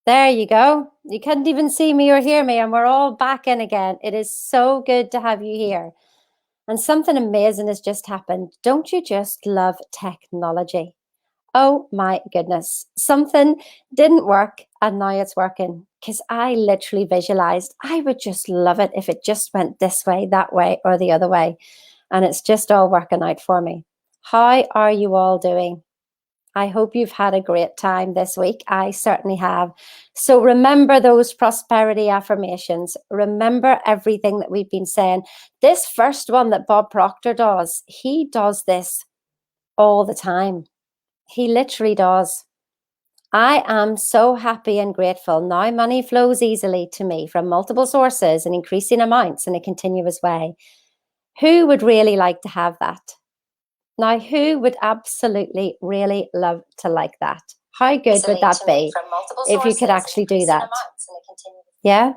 There you go. You couldn't even see me or hear me, and we're all back in again. It is so good to have you here. And something amazing has just happened. Don't you just love technology? Oh my goodness. Something didn't work and now it's working because I literally visualized I would just love it if it just went this way, that way, or the other way. And it's just all working out for me. How are you all doing? I hope you've had a great time this week. I certainly have. So remember those prosperity affirmations. Remember everything that we've been saying. This first one that Bob Proctor does, he does this all the time. He literally does. I am so happy and grateful. Now money flows easily to me from multiple sources in increasing amounts in a continuous way. Who would really like to have that? Now, who would absolutely really love to like that? How good would that be if you could actually do that? Yeah.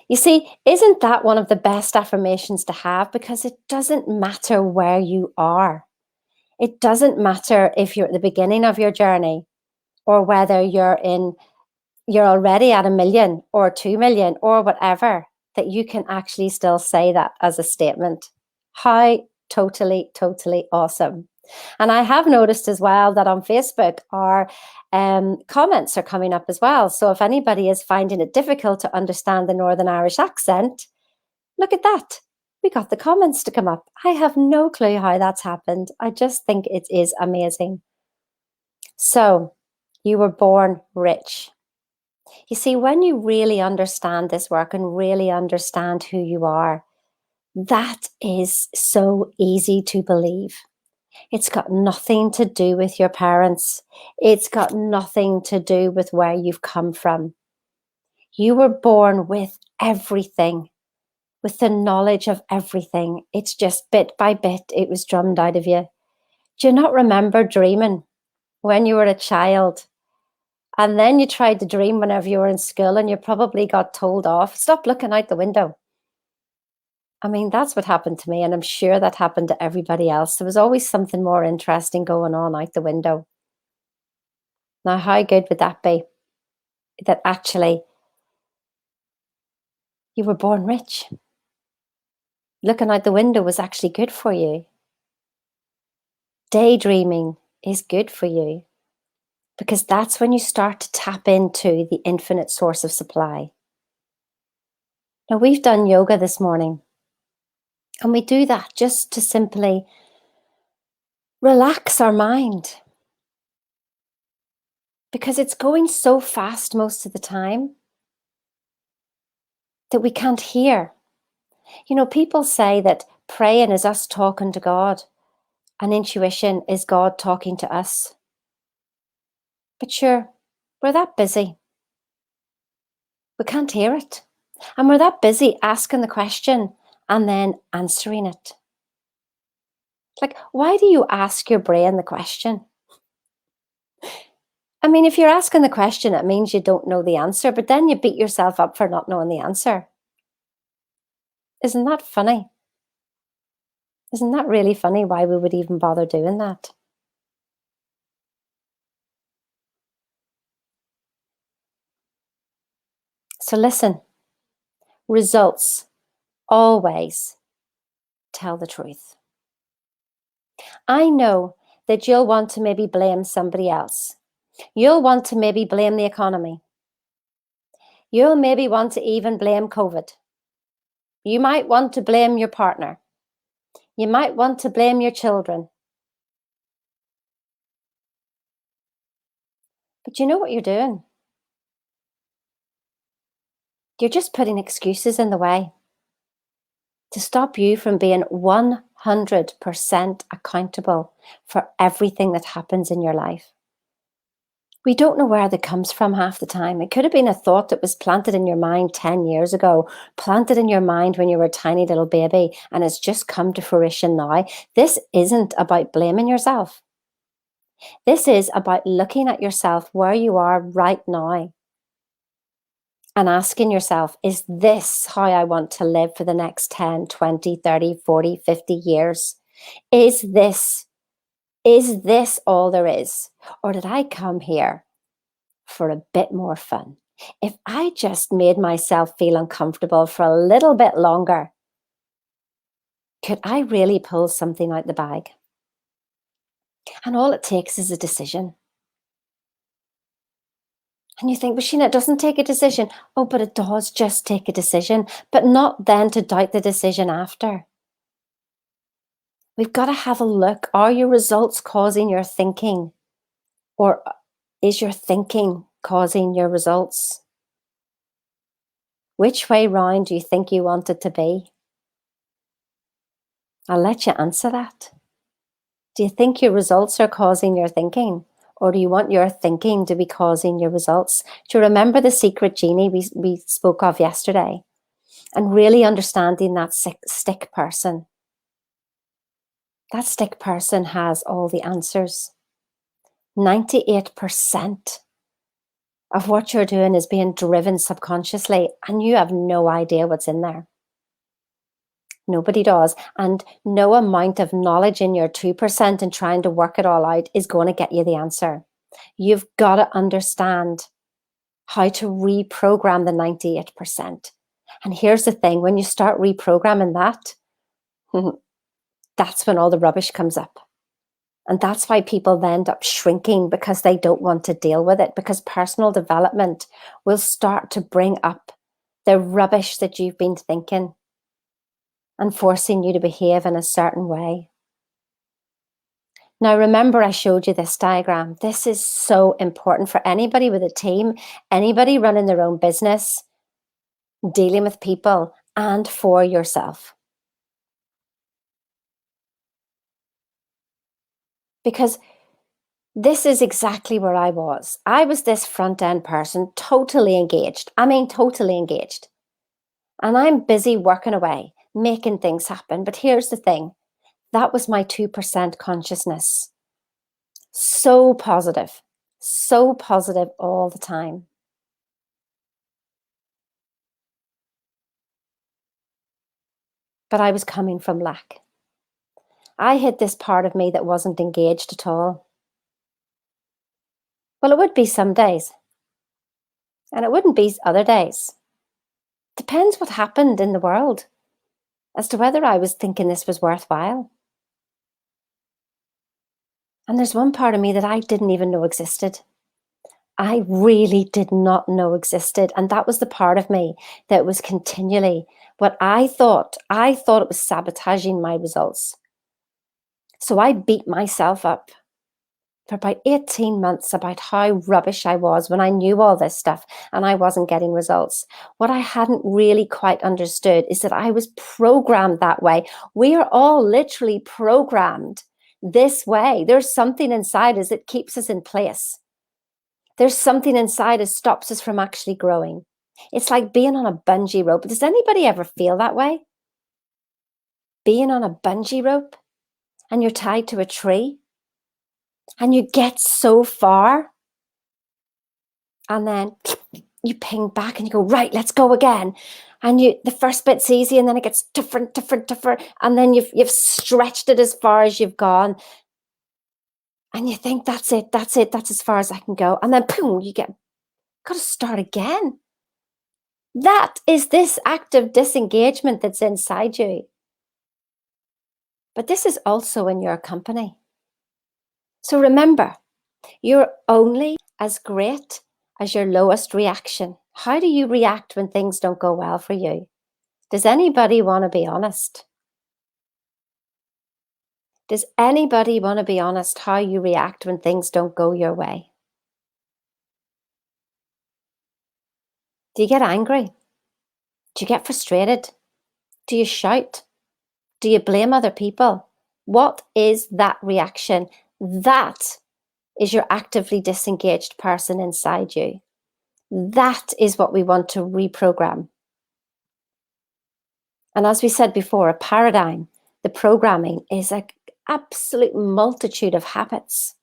You see, isn't that one of the best affirmations to have? Because it doesn't matter where you are. It doesn't matter if you're at the beginning of your journey or whether you're already at 1 million or 2 million or whatever, that you can actually still say that as a statement. How totally, totally awesome. And I have noticed as well that on Facebook, our comments are coming up as well. So if anybody is finding it difficult to understand the Northern Irish accent, look at that. We got the comments to come up. I have no clue how that's happened. I just think it is amazing. So you were born rich. You see, when you really understand this work and really understand who you are, that is so easy to believe. It's got nothing to do with your parents. It's got nothing to do with where you've come from. You were born with everything, with the knowledge of everything. It's just bit by bit, it was drummed out of you. Do you not remember dreaming when you were a child? And then you tried to dream whenever you were in school and you probably got told off. Stop looking out the window. I mean, that's what happened to me, and I'm sure that happened to everybody else. There was always something more interesting going on out the window. Now, how good would that be? That actually you were born rich. Looking out the window was actually good for you. Daydreaming is good for you because that's when you start to tap into the infinite source of supply. Now, we've done yoga this morning, and we do that just to simply relax our mind because it's going so fast most of the time that we can't hear. You know, people say that praying is us talking to God and intuition is God talking to us. But sure, we're that busy. We can't hear it. And we're that busy asking the question and then answering it. Like, why do you ask your brain the question? I mean, if you're asking the question, it means you don't know the answer, but then you beat yourself up for not knowing the answer. Isn't that funny? Isn't that really funny why we would even bother doing that? So listen, results always tell the truth. I know that you'll want to maybe blame somebody else. You'll want to maybe blame the economy. You'll maybe want to even blame COVID. You might want to blame your partner. You might want to blame your children. But you know what you're doing? You're just putting excuses in the way to stop you from being 100% accountable for everything that happens in your life. We don't know where that comes from half the time. It could have been a thought that was planted in your mind 10 years ago, planted in your mind when you were a tiny little baby, and it's just come to fruition now. This isn't about blaming yourself. This is about looking at yourself where you are right now and asking yourself, is this how I want to live for the next 10, 20, 30, 40, 50 years? Is this all there is? Or did I come here for a bit more fun, if I just made myself feel uncomfortable for a little bit longer, could I really pull something out the bag? And all it takes is a decision. And you think, but Sheena, it doesn't take a decision. Oh, but it does just take a decision, but not then to doubt the decision after. We've got to have a look. Are your results causing your thinking? Or is your thinking causing your results? Which way round do you think you want it to be? I'll let you answer that. Do you think your results are causing your thinking? Or do you want your thinking to be causing your results? Do you remember the secret genie we spoke of yesterday? And really understanding that stick person. That stick person has all the answers. 98% of what you're doing is being driven subconsciously, and you have no idea what's in there. Nobody does. And no amount of knowledge in your 2% and trying to work it all out is going to get you the answer. You've got to understand how to reprogram the 98%. And here's the thing, when you start reprogramming that, that's when all the rubbish comes up. And that's why people end up shrinking, because they don't want to deal with it, because personal development will start to bring up the rubbish that you've been thinking and forcing you to behave in a certain way. Now, remember, I showed you this diagram. This is so important for anybody with a team, anybody running their own business, dealing with people, and for yourself. Because this is exactly where I was. I was this front-end person, totally engaged. I mean, totally engaged. And I'm busy working away, making things happen. But here's the thing. That was my 2% consciousness. So positive all the time. But I was coming from lack. I hid this part of me that wasn't engaged at all. Well, it would be some days, and it wouldn't be other days. Depends what happened in the world as to whether I was thinking this was worthwhile. And there's one part of me that I didn't even know existed. I really did not know existed. And that was the part of me that was continually what I thought it was sabotaging my results. So I beat myself up for about 18 months about how rubbish I was when I knew all this stuff and I wasn't getting results. What I hadn't really quite understood is that I was programmed that way. We are all literally programmed this way. There's something inside us that keeps us in place. There's something inside us stops us from actually growing. It's like being on a bungee rope. Does anybody ever feel that way? Being on a bungee rope and you're tied to a tree and you get so far and then you ping back and you go, right, let's go again. And the first bit's easy and then it gets tougher. And then you've stretched it as far as you've gone. And you think, that's it, that's as far as I can go. And then boom, got to start again. That is this active disengagement that's inside you. But this is also in your company. So remember, you're only as great as your lowest reaction. How do you react when things don't go well for you? Does anybody want to be honest? Does anybody want to be honest how you react when things don't go your way? Do you get angry? Do you get frustrated? Do you shout? Do you blame other people? What is that reaction? That is your actively disengaged person inside you. That is what we want to reprogram. And as we said before, a paradigm, the programming is an absolute multitude of habits.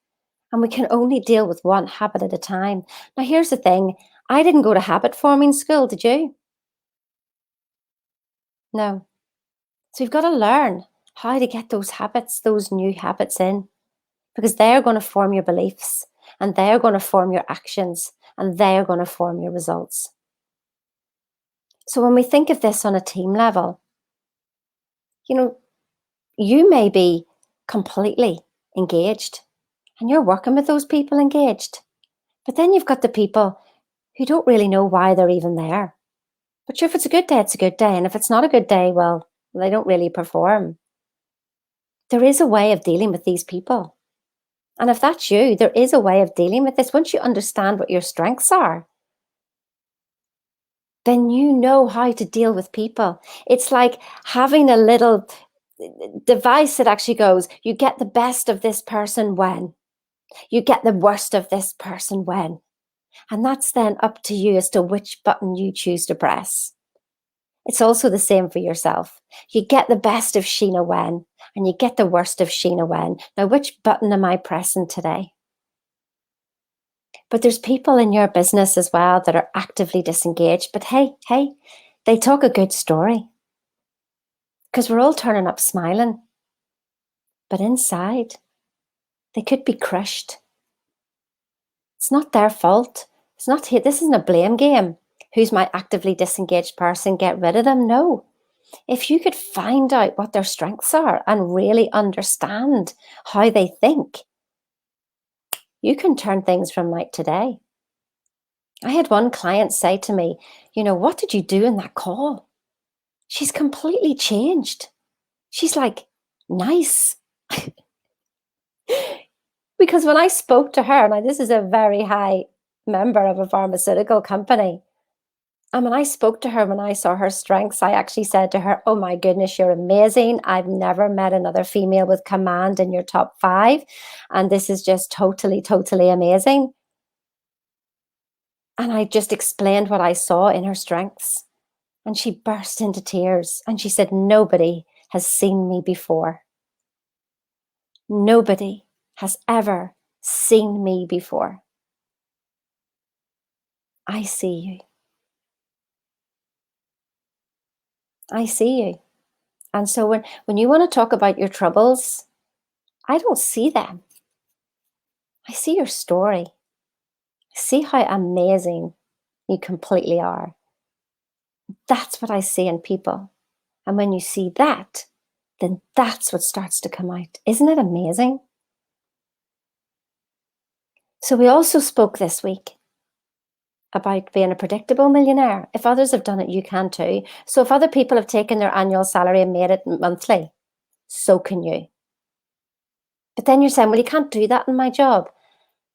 And we can only deal with one habit at a time. Now, here's the thing. I didn't go to habit forming school, did you? No. So you've got to learn how to get those habits, those new habits in, because they're going to form your beliefs and they're going to form your actions and they are going to form your results. So when we think of this on a team level, you know, you may be completely engaged and you're working with those people engaged. But then you've got the people who don't really know why they're even there. But sure, if it's a good day, it's a good day. And if it's not a good day, well, they don't really perform. There is a way of dealing with these people. And if that's you, there is a way of dealing with this. Once you understand what your strengths are, then you know how to deal with people. It's like having a little device that actually goes, you get the best of this person when, you get the worst of this person when. And that's then up to you as to which button you choose to press. It's also the same for yourself. You get the best of Sheena when, and you get the worst of Sheena when. Now, which button am I pressing today? But there's people in your business as well that are actively disengaged. But hey, they talk a good story. Because we're all turning up smiling. But inside, they could be crushed. It's not their fault. It's not, this isn't a blame game. Who's my actively disengaged person? Get rid of them. No. If you could find out what their strengths are and really understand how they think, you can turn things from night to day. I had one client say to me, what did you do in that call? She's completely changed. She's like, nice. Because when I spoke to her, now this is a very high member of a pharmaceutical company, and when I spoke to her, when I saw her strengths, I actually said to her, oh my goodness, you're amazing. I've never met another female with command in your top 5. And this is just totally, totally amazing. And I just explained what I saw in her strengths. And she burst into tears. And she said, nobody has seen me before. Nobody has ever seen me before. I see you. I see you. And so when you want to talk about your troubles, I don't see them. I see your story. I see how amazing you completely are. That's what I see in people. And when you see that, then that's what starts to come out. Isn't it amazing? So we also spoke this week about being a predictable millionaire. If others have done it, you can too. So if other people have taken their annual salary and made it monthly, so can you. But then you're saying, well, you can't do that in my job.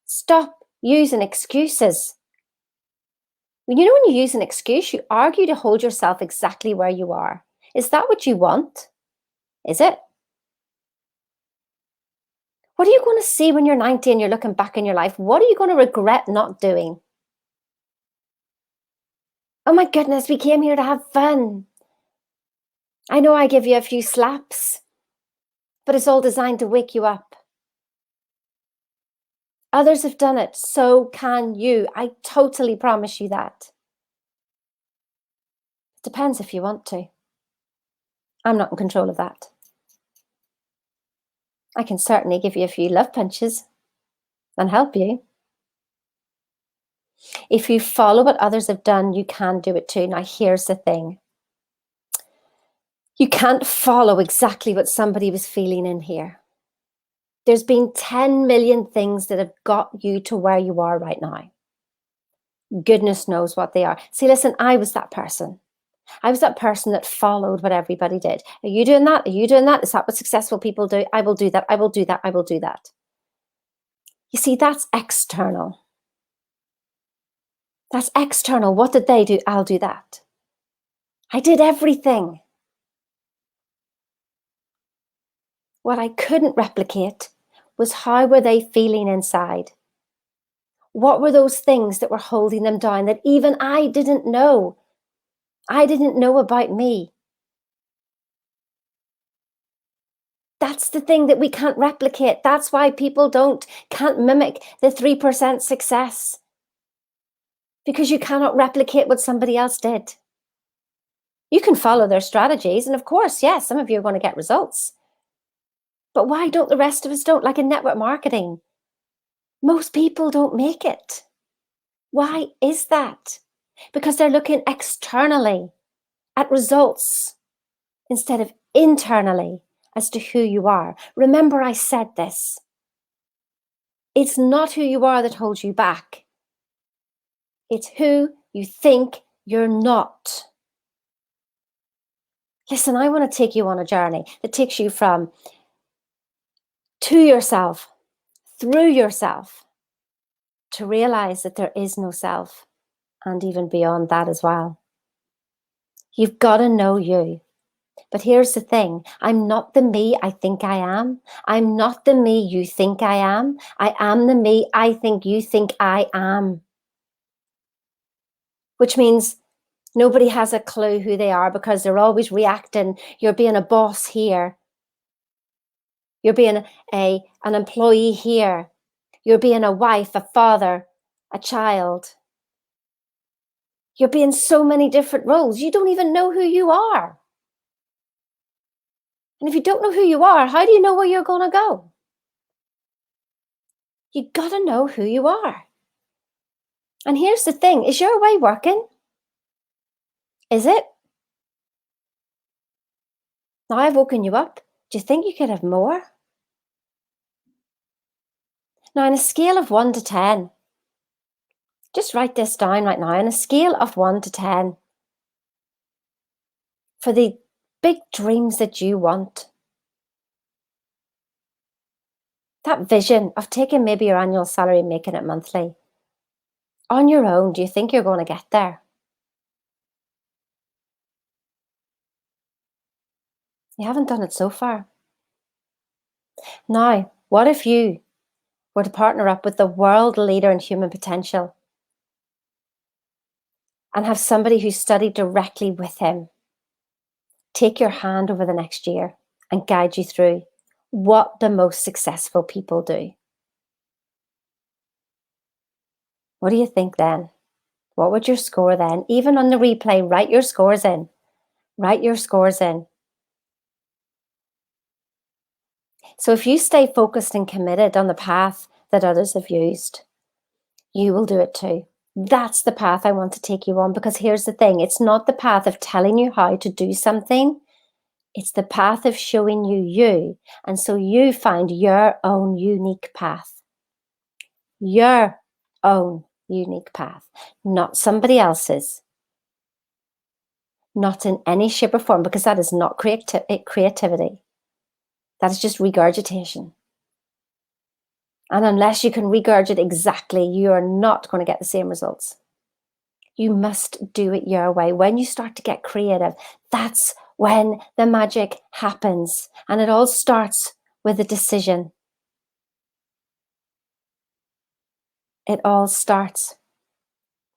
Stop using excuses. When you use an excuse, you argue to hold yourself exactly where you are. Is that what you want? Is it? What are you going to see when you're 90 and you're looking back in your life? What are you going to regret not doing? Oh my goodness, we came here to have fun. I know I give you a few slaps, but it's all designed to wake you up. Others have done it, so can you. I totally promise you that. It depends if you want to. I'm not in control of that. I can certainly give you a few love punches and help you. If you follow what others have done, you can do it too. Now, here's the thing. You can't follow exactly what somebody was feeling in here. There's been 10 million things that have got you to where you are right now. Goodness knows what they are. See, listen, I was that person. I was that person that followed what everybody did. Are you doing that? Are you doing that? Is that what successful people do? I will do that. I will do that. I will do that. You see, that's external. That's external. What did they do? I'll do that. I did everything. What I couldn't replicate was how were they feeling inside? What were those things that were holding them down that even I didn't know? I didn't know about me. That's the thing that we can't replicate. That's why people can't mimic the 3% success. Because you cannot replicate what somebody else did. You can follow their strategies. And of course, yes, some of you are going to get results. But why don't the rest of us don't? Like in network marketing, most people don't make it. Why is that? Because they're looking externally at results instead of internally as to who you are. Remember, I said this. It's not who you are that holds you back. It's who you think you're not. Listen, I want to take you on a journey that takes you from to yourself, through yourself, to realize that there is no self, and even beyond that as well. You've got to know you. But here's the thing. I'm not the me I think I am. I'm not the me you think I am. I am the me I think you think I am. Which means nobody has a clue who they are because they're always reacting. You're being a boss here. You're being an employee here. You're being a wife, a father, a child. You're being so many different roles. You don't even know who you are. And if you don't know who you are, how do you know where you're going to go? You got to know who you are. And here's the thing. Is your way working? Is it? Now I've woken you up. Do you think you could have more? Now, on a scale of 1 to 10, just write this down right now. On a scale of 1 to 10, for the big dreams that you want, that vision of taking maybe your annual salary and making it monthly, on your own, do you think you're going to get there? You haven't done it so far. Now, what if you were to partner up with the world leader in human potential and have somebody who studied directly with him take your hand over the next year and guide you through what the most successful people do? What do you think then? What would your score then? Even on the replay, write your scores in. Write your scores in. So if you stay focused and committed on the path that others have used, you will do it too. That's the path I want to take you on, because here's the thing. It's not the path of telling you how to do something. It's the path of showing you you. And so you find your own unique path. Your own unique path, not somebody else's. Not in any shape or form, because that is not creativity. That is just regurgitation. And unless you can regurgitate exactly, you are not going to get the same results. You must do it your way. When you start to get creative, that's when the magic happens. And it all starts with a decision. It all starts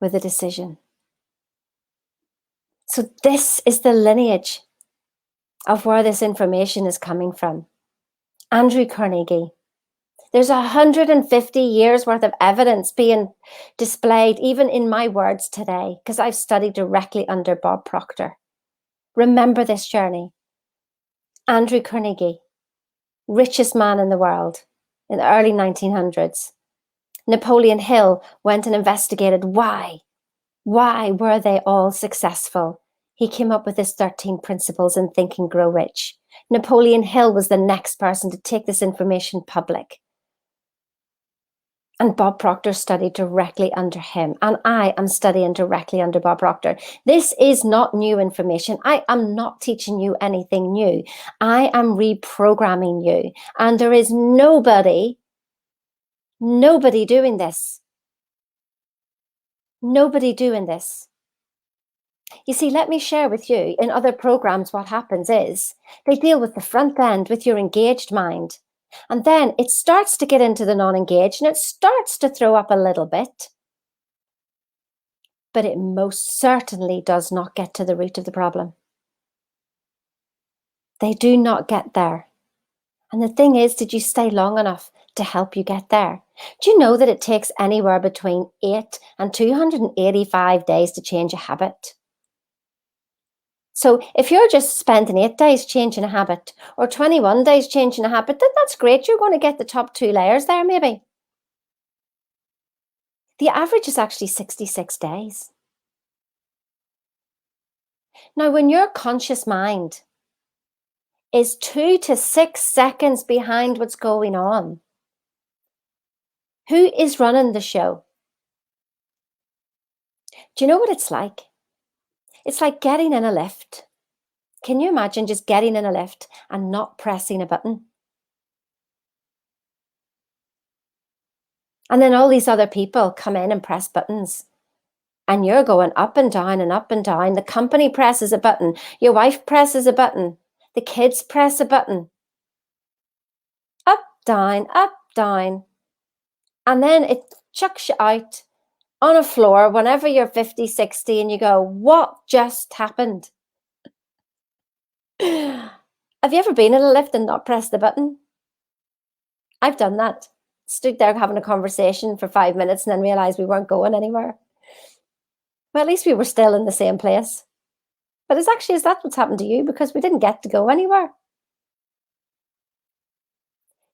with a decision. So this is the lineage of where this information is coming from. Andrew Carnegie. There's 150 years worth of evidence being displayed, even in my words today, because I've studied directly under Bob Proctor. Remember this journey. Andrew Carnegie, richest man in the world in the early 1900s. Napoleon Hill went and investigated why. Why were they all successful? He came up with his 13 principles in Think and Grow Rich. Napoleon Hill was the next person to take this information public. And Bob Proctor studied directly under him. And I am studying directly under Bob Proctor. This is not new information. I am not teaching you anything new. I am reprogramming you. And there is nobody doing this. Nobody doing this. You see, let me share with you, in other programs, what happens is they deal with the front end, with your engaged mind. And then it starts to get into the non-engaged and it starts to throw up a little bit. But it most certainly does not get to the root of the problem. They do not get there. And the thing is, did you stay long enough to help you get there? Do you know that it takes anywhere between 8 and 285 days to change a habit? So if you're just spending 8 days changing a habit or 21 days changing a habit, then that's great. You're going to get the top 2 layers there maybe. The average is actually 66 days. Now, when your conscious mind is 2 to 6 seconds behind what's going on, who is running the show? Do you know what it's like? It's like getting in a lift. Can you imagine just getting in a lift and not pressing a button? And then all these other people come in and press buttons. And you're going up and down and up and down. The company presses a button. Your wife presses a button. The kids press a button. Up, down, up, down. And then it chucks you out on a floor whenever you're 50, 60, and you go, what just happened? Have you ever been in a lift and not pressed the button? I've done that. Stood there having a conversation for 5 minutes and then realized we weren't going anywhere. Well, at least we were still in the same place. But is that what's happened to you? Because we didn't get to go anywhere.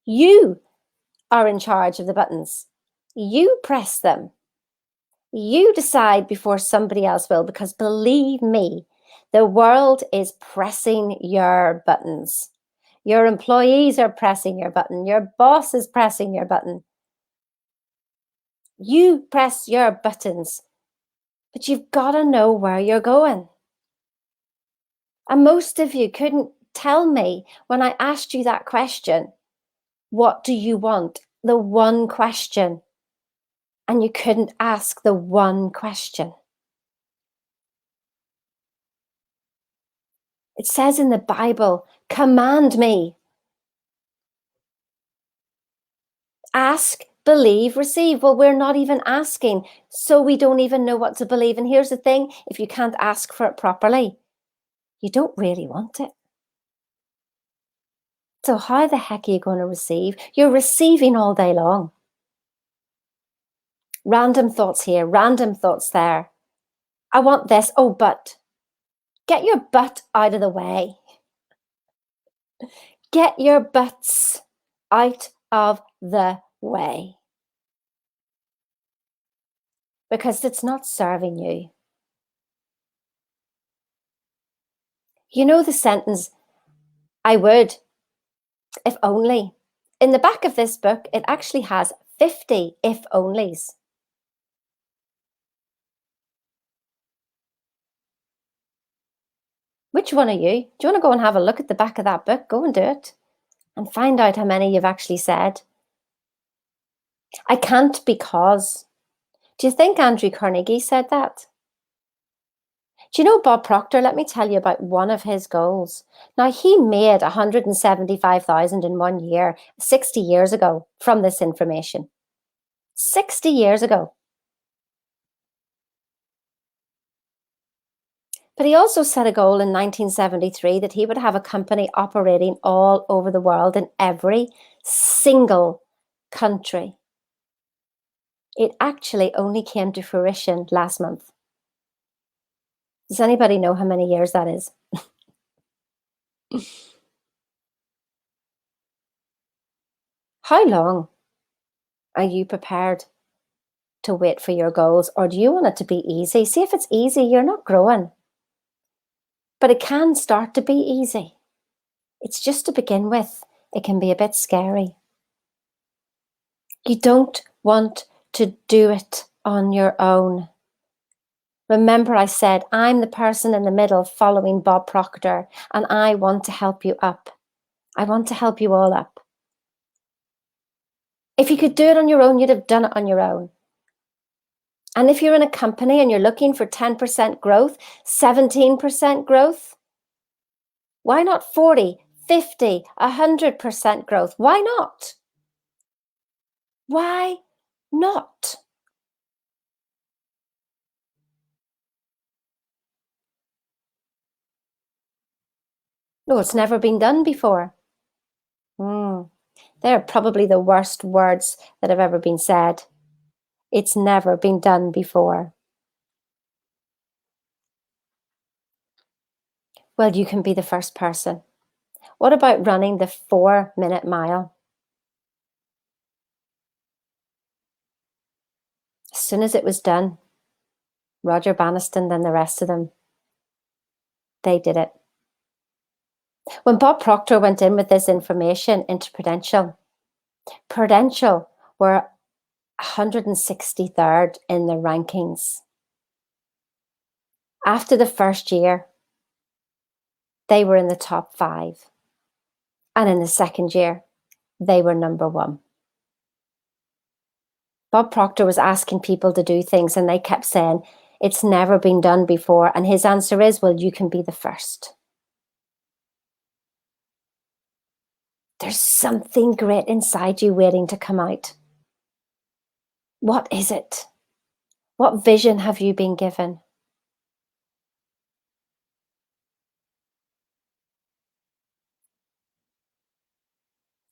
You are in charge of the buttons. You press them. You decide before somebody else will, because believe me, the world is pressing your buttons. Your employees are pressing your button. Your boss is pressing your button. You press your buttons, but you've got to know where you're going. And most of you couldn't tell me when I asked you that question, what do you want? The one question. And you couldn't ask the one question. It says in the Bible, command me. Ask, believe, receive. Well, we're not even asking, so we don't even know what to believe. And here's the thing, if you can't ask for it properly, you don't really want it. So how the heck are you going to receive? You're receiving all day long. Random thoughts here, random thoughts there. I want this. Oh, but get your butt out of the way. Get your butts out of the way. Because it's not serving you. You know the sentence, I would, if only. In the back of this book, it actually has 50 if onlys. Which one are you? Do you want to go and have a look at the back of that book? Go and do it and find out how many you've actually said. I can't because. Do you think Andrew Carnegie said that? Do you know Bob Proctor? Let me tell you about one of his goals. Now, he made 175,000 in 1 year, 60 years ago from this information. 60 years ago. But he also set a goal in 1973 that he would have a company operating all over the world in every single country. It actually only came to fruition last month. Does anybody know how many years that is? How long are you prepared to wait for your goals, or do you want it to be easy? See, if it's easy, you're not growing. But it can start to be easy. It's just to begin with. It can be a bit scary. You don't want to do it on your own. Remember, I said, I'm the person in the middle following Bob Proctor, and I want to help you up. I want to help you all up. If you could do it on your own, you'd have done it on your own. And if you're in a company and you're looking for 10% growth, 17% growth, why not 40, 50, 100% growth? Why not? Why not? No, it's never been done before. They're probably the worst words that have ever been said. It's never been done before. Well, you can be the first person. What about running the 4-minute mile? soon as it was done, Roger Banniston and the rest of them, they did it. When Bob Proctor went in with this information into Prudential were 163rd in the rankings. After the first year, they were in the top 5. And in the second year, they were number 1. Bob Proctor was asking people to do things and they kept saying, it's never been done before. And his answer is, well, you can be the first. There's something great inside you waiting to come out. What is it? What vision have you been given?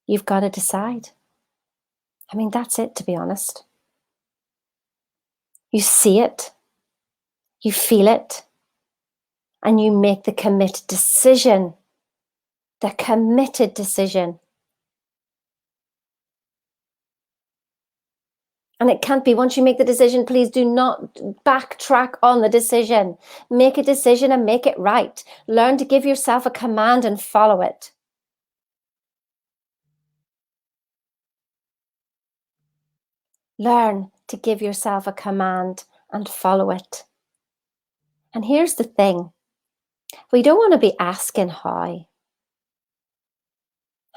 You've got to decide. I mean, that's it, to be honest. You see it, you feel it, and you make the committed decision. The committed decision. And it can't be, once you make the decision, please do not backtrack on the decision. Make a decision and make it right. Learn to give yourself a command and follow it. Learn to give yourself a command and follow it. And here's the thing. We don't want to be asking how.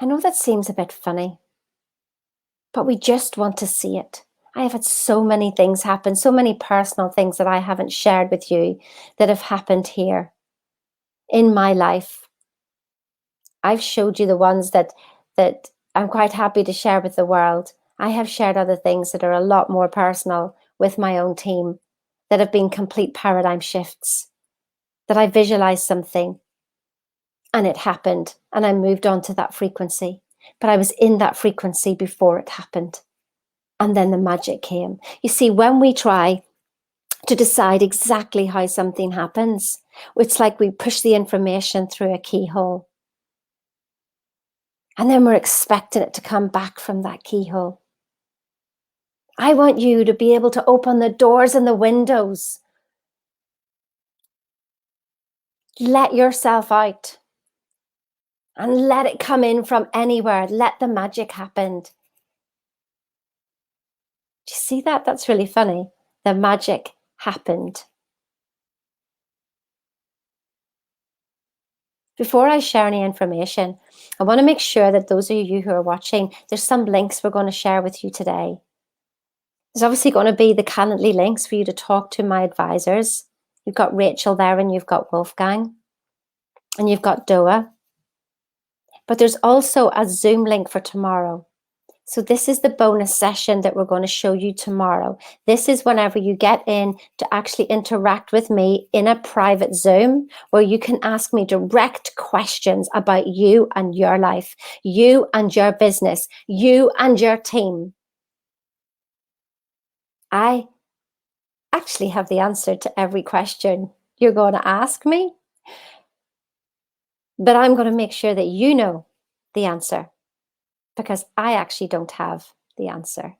I know that seems a bit funny, but we just want to see it. I have had so many things happen, so many personal things that I haven't shared with you that have happened here in my life. I've showed you the ones that I'm quite happy to share with the world. I have shared other things that are a lot more personal with my own team that have been complete paradigm shifts, that I visualized something and it happened and I moved on to that frequency. But I was in that frequency before it happened. And then the magic came. You see, when we try to decide exactly how something happens, it's like we push the information through a keyhole. And then we're expecting it to come back from that keyhole. I want you to be able to open the doors and the windows. Let yourself out. And let it come in from anywhere. Let the magic happen. Do you see that? That's really funny. The magic happened. Before I share any information, I want to make sure that those of you who are watching, there's some links we're going to share with you today. There's obviously going to be the Calendly links for you to talk to my advisors. You've got Rachel there and you've got Wolfgang and you've got Doa. But there's also a Zoom link for tomorrow. So this is the bonus session that we're going to show you tomorrow. This is whenever you get in to actually interact with me in a private Zoom where you can ask me direct questions about you and your life, you and your business, you and your team. I actually have the answer to every question you're going to ask me, but I'm going to make sure that you know the answer because I actually don't have the answer.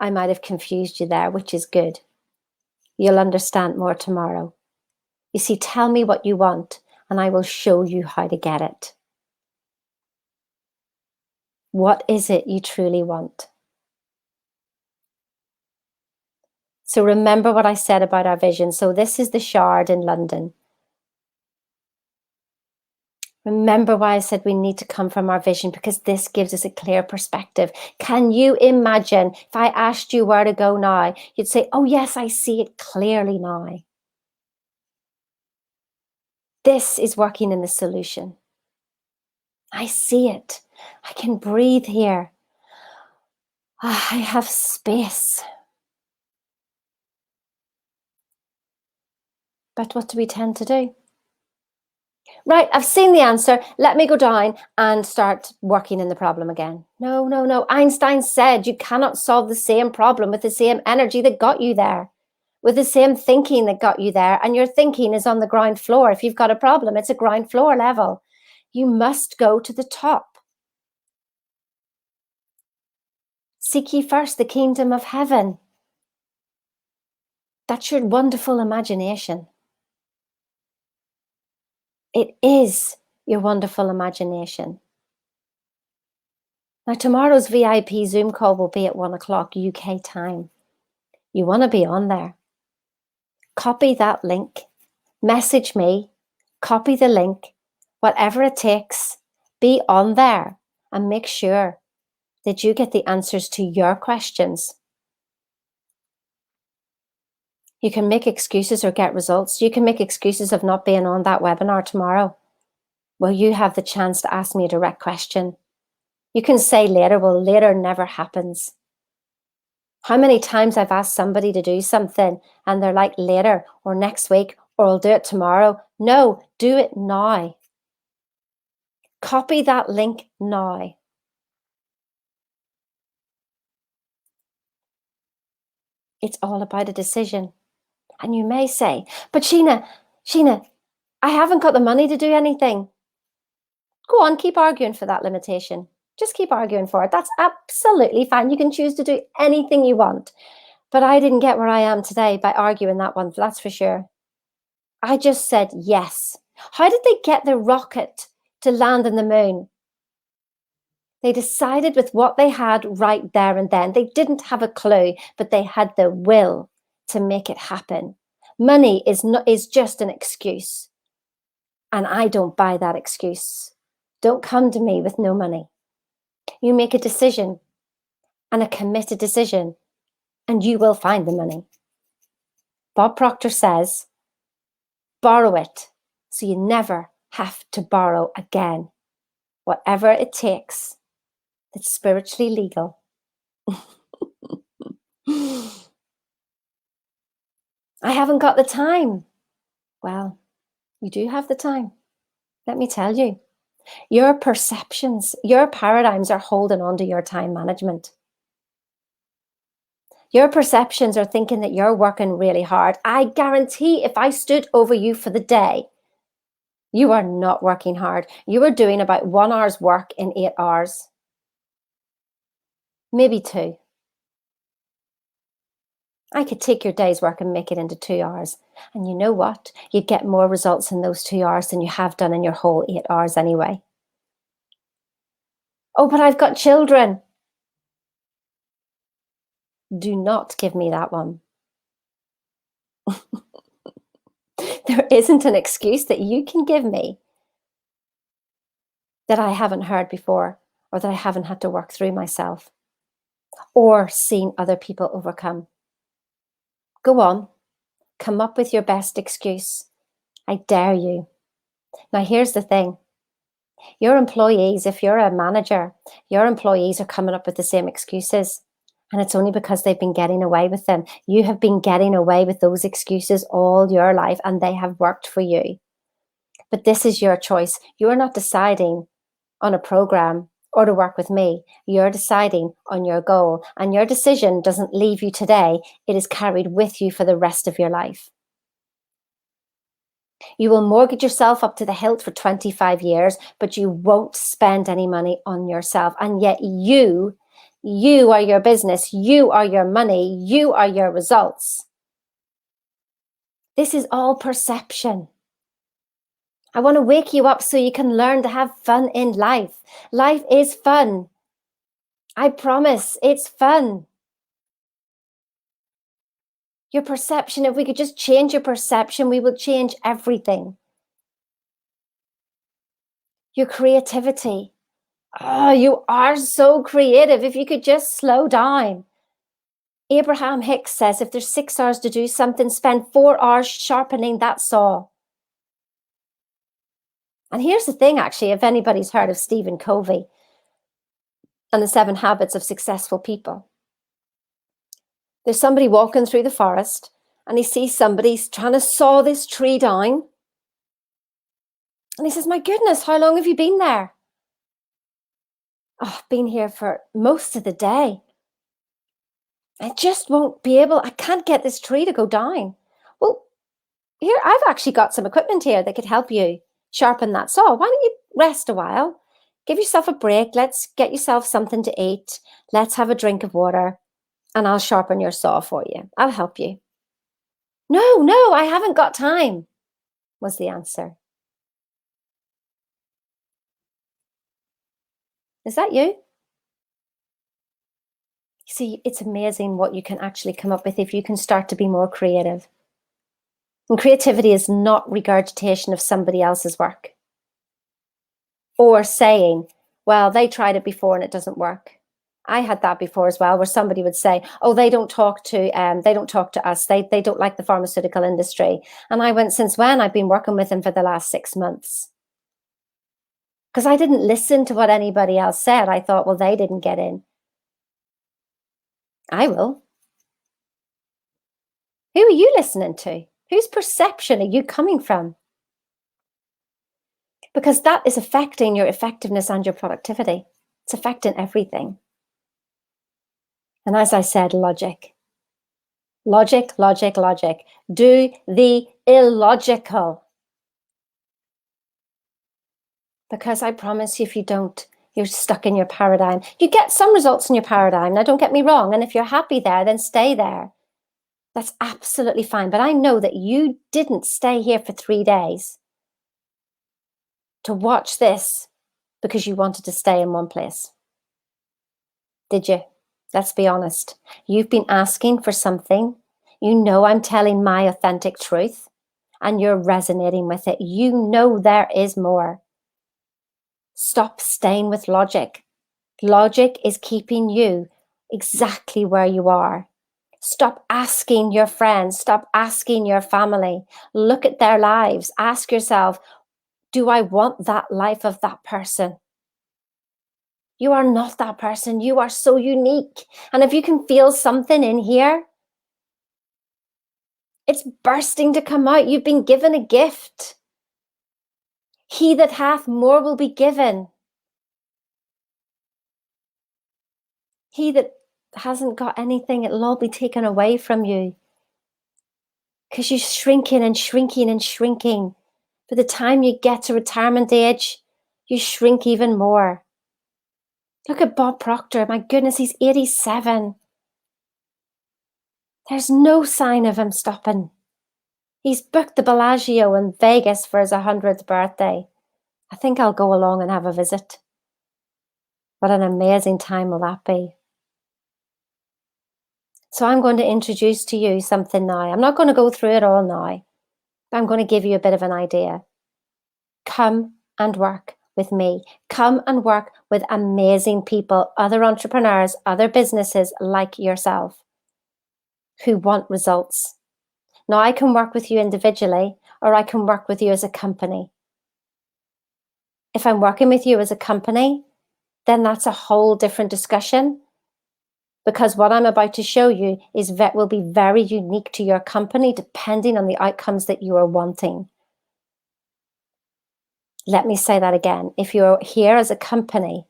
I might have confused you there, which is good. You'll understand more tomorrow. You see, tell me what you want and I will show you how to get it. What is it you truly want? So remember what I said about our vision. So this is the Shard in London. Remember why I said we need to come from our vision, because this gives us a clear perspective. Can you imagine if I asked you where to go now, you'd say, oh yes, I see it clearly now. This is working in the solution. I see it. I can breathe here. I have space. But what do we tend to do? Right, I've seen the answer. Let me go down and start working in the problem again. No, no, no. Einstein said you cannot solve the same problem with the same energy that got you there, with the same thinking that got you there. And your thinking is on the ground floor. If you've got a problem, it's a ground floor level. You must go to the top. Seek ye first the kingdom of heaven. That's your wonderful imagination. It is your wonderful imagination. Now, tomorrow's VIP Zoom call will be at 1 o'clock UK time. You want to be on there. Copy that link. Message me. Copy the link. Whatever it takes, be on there and make sure that you get the answers to your questions. You can make excuses or get results. You can make excuses of not being on that webinar tomorrow. Well, you have the chance to ask me a direct question. You can say later, well, later never happens. How many times I've asked somebody to do something and they're like later or next week or I'll do it tomorrow. No, do it now. Copy that link now. It's all about a decision. And you may say, but Sheena, I haven't got the money to do anything. Go on, keep arguing for that limitation. Just keep arguing for it. That's absolutely fine. You can choose to do anything you want. But I didn't get where I am today by arguing that one, that's for sure. I just said yes. How did they get the rocket to land on the moon? They decided with what they had right there and then. They didn't have a clue, but they had the will to make it happen. Money is just an excuse. And I don't buy that excuse. Don't come to me with no money. You make a decision and a committed decision, and you will find the money. Bob Proctor says, borrow it so you never have to borrow again. Whatever it takes that's spiritually legal. I haven't got the time. Well, you do have the time. Let me tell you, your perceptions, your paradigms are holding on to your time management. Your perceptions are thinking that you're working really hard. I guarantee if I stood over you for the day, you are not working hard. You are doing about 1 hour's work in 8 hours. Maybe 2. I could take your day's work and make it into 2 hours. And you know what? You'd get more results in those 2 hours than you have done in your whole 8 hours anyway. Oh, but I've got children. Do not give me that one. There isn't an excuse that you can give me that I haven't heard before or that I haven't had to work through myself or seen other people overcome. Go on, come up with your best excuse. I dare you. Now, here's the thing. Your employees, if you're a manager, your employees are coming up with the same excuses. And it's only because they've been getting away with them. You have been getting away with those excuses all your life and they have worked for you. But this is your choice. You're not deciding on a program or to work with me. You're deciding on your goal. And your decision doesn't leave you today. It is carried with you for the rest of your life. You will mortgage yourself up to the hilt for 25 years, but you won't spend any money on yourself. And yet you are your business. You are your money. You are your results. This is all perception. I want to wake you up so you can learn to have fun in life. Life is fun. I promise it's fun. Your perception, if we could just change your perception, we will change everything. Your creativity. Oh, you are so creative. If you could just slow down. Abraham Hicks says, if there's 6 hours to do something, spend 4 hours sharpening that saw. And here's the thing, actually, if anybody's heard of Stephen Covey and the 7 Habits of Successful People. There's somebody walking through the forest and he sees somebody trying to saw this tree down. And he says, my goodness, how long have you been there? Oh, I've been here for most of the day. I just won't be able, I can't get this tree to go down. Well, here, I've actually got some equipment here that could help you sharpen that saw. Why don't you rest a while, Give yourself a break. Let's get yourself something to eat. Let's have a drink of water and I'll sharpen your saw for you. I'll help you. No, no, I haven't got time, was the answer. Is that you? See, it's amazing what you can actually come up with if you can start to be more creative. And creativity is not regurgitation of somebody else's work or saying, well, they tried it before and it doesn't work. I had that before as well, where somebody would say, oh, they don't talk to us. They don't like the pharmaceutical industry. And I went, since when? I've been working with them for the last 6 months. Because I didn't listen to what anybody else said. I thought, well, they didn't get in. I will. Who are you listening to? Whose perception are you coming from? Because that is affecting your effectiveness and your productivity. It's affecting everything. And as I said, logic. Logic, logic, logic. Do the illogical. Because I promise you, if you don't, you're stuck in your paradigm. You get some results in your paradigm. Now, don't get me wrong. And if you're happy there, then stay there. That's absolutely fine. But I know that you didn't stay here for 3 days to watch this because you wanted to stay in one place. Did you? Let's be honest. You've been asking for something. You know I'm telling my authentic truth and you're resonating with it. You know there is more. Stop staying with logic. Logic is keeping you exactly where you are. Stop asking your friends. Stop asking your family. Look at their lives. Ask yourself, do I want that life of that person? You are not that person. You are so unique. And if you can feel something in here, it's bursting to come out. You've been given a gift. He that hath more will be given. He that hasn't got anything, it'll all be taken away from you. Because you're shrinking and shrinking and shrinking. By the time you get to retirement age, you shrink even more. Look at Bob Proctor. My goodness, he's 87. There's no sign of him stopping. He's booked the Bellagio in Vegas for his 100th birthday. I think I'll go along and have a visit. What an amazing time will that be? So I'm going to introduce to you something now. I'm not going to go through it all now, but I'm going to give you a bit of an idea. Come and work with me. Come and work with amazing people, other entrepreneurs, other businesses like yourself who want results. Now, I can work with you individually, or I can work with you as a company. If I'm working with you as a company, then that's a whole different discussion, because what I'm about to show you will be very unique to your company depending on the outcomes that you are wanting. Let me say that again. If you're here as a company,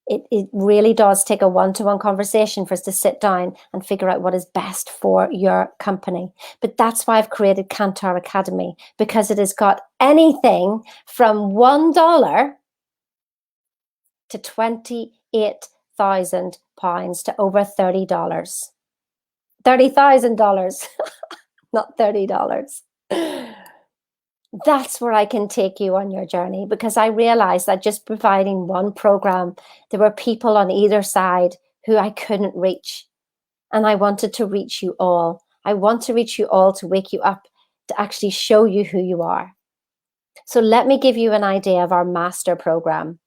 it really does take a one-to-one conversation for us to sit down and figure out what is best for your company. But that's why I've created Kantar Academy, because it has got anything from $1 to £28,000 to over $30. $30,000, not $30. That's where I can take you on your journey, because I realized that just providing one program, there were people on either side who I couldn't reach. And I wanted to reach you all. I want to reach you all to wake you up, to actually show you who you are. So let me give you an idea of our master program.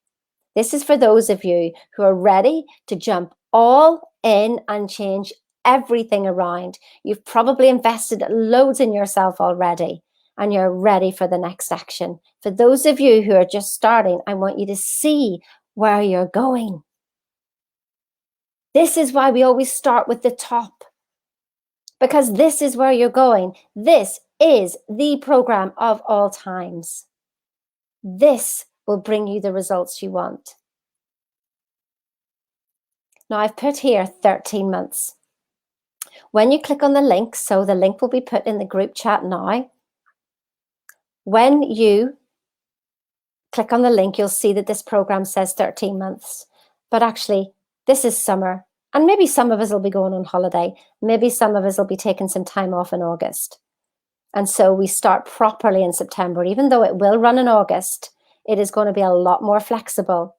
This is for those of you who are ready to jump all in and change everything around. You've probably invested loads in yourself already, and you're ready for the next action. For those of you who are just starting, I want you to see where you're going. This is why we always start with the top, because this is where you're going. This is the program of all times. This will bring you the results you want. Now, I've put here 13 months. When you click on the link, so the link will be put in the group chat now. When you Click on the link, you'll see that this program says 13 months. But actually, this is summer. And maybe some of us will be going on holiday. Maybe some of us will be taking some time off in August. And so we start properly in September. Even though it will run in August, it is going to be a lot more flexible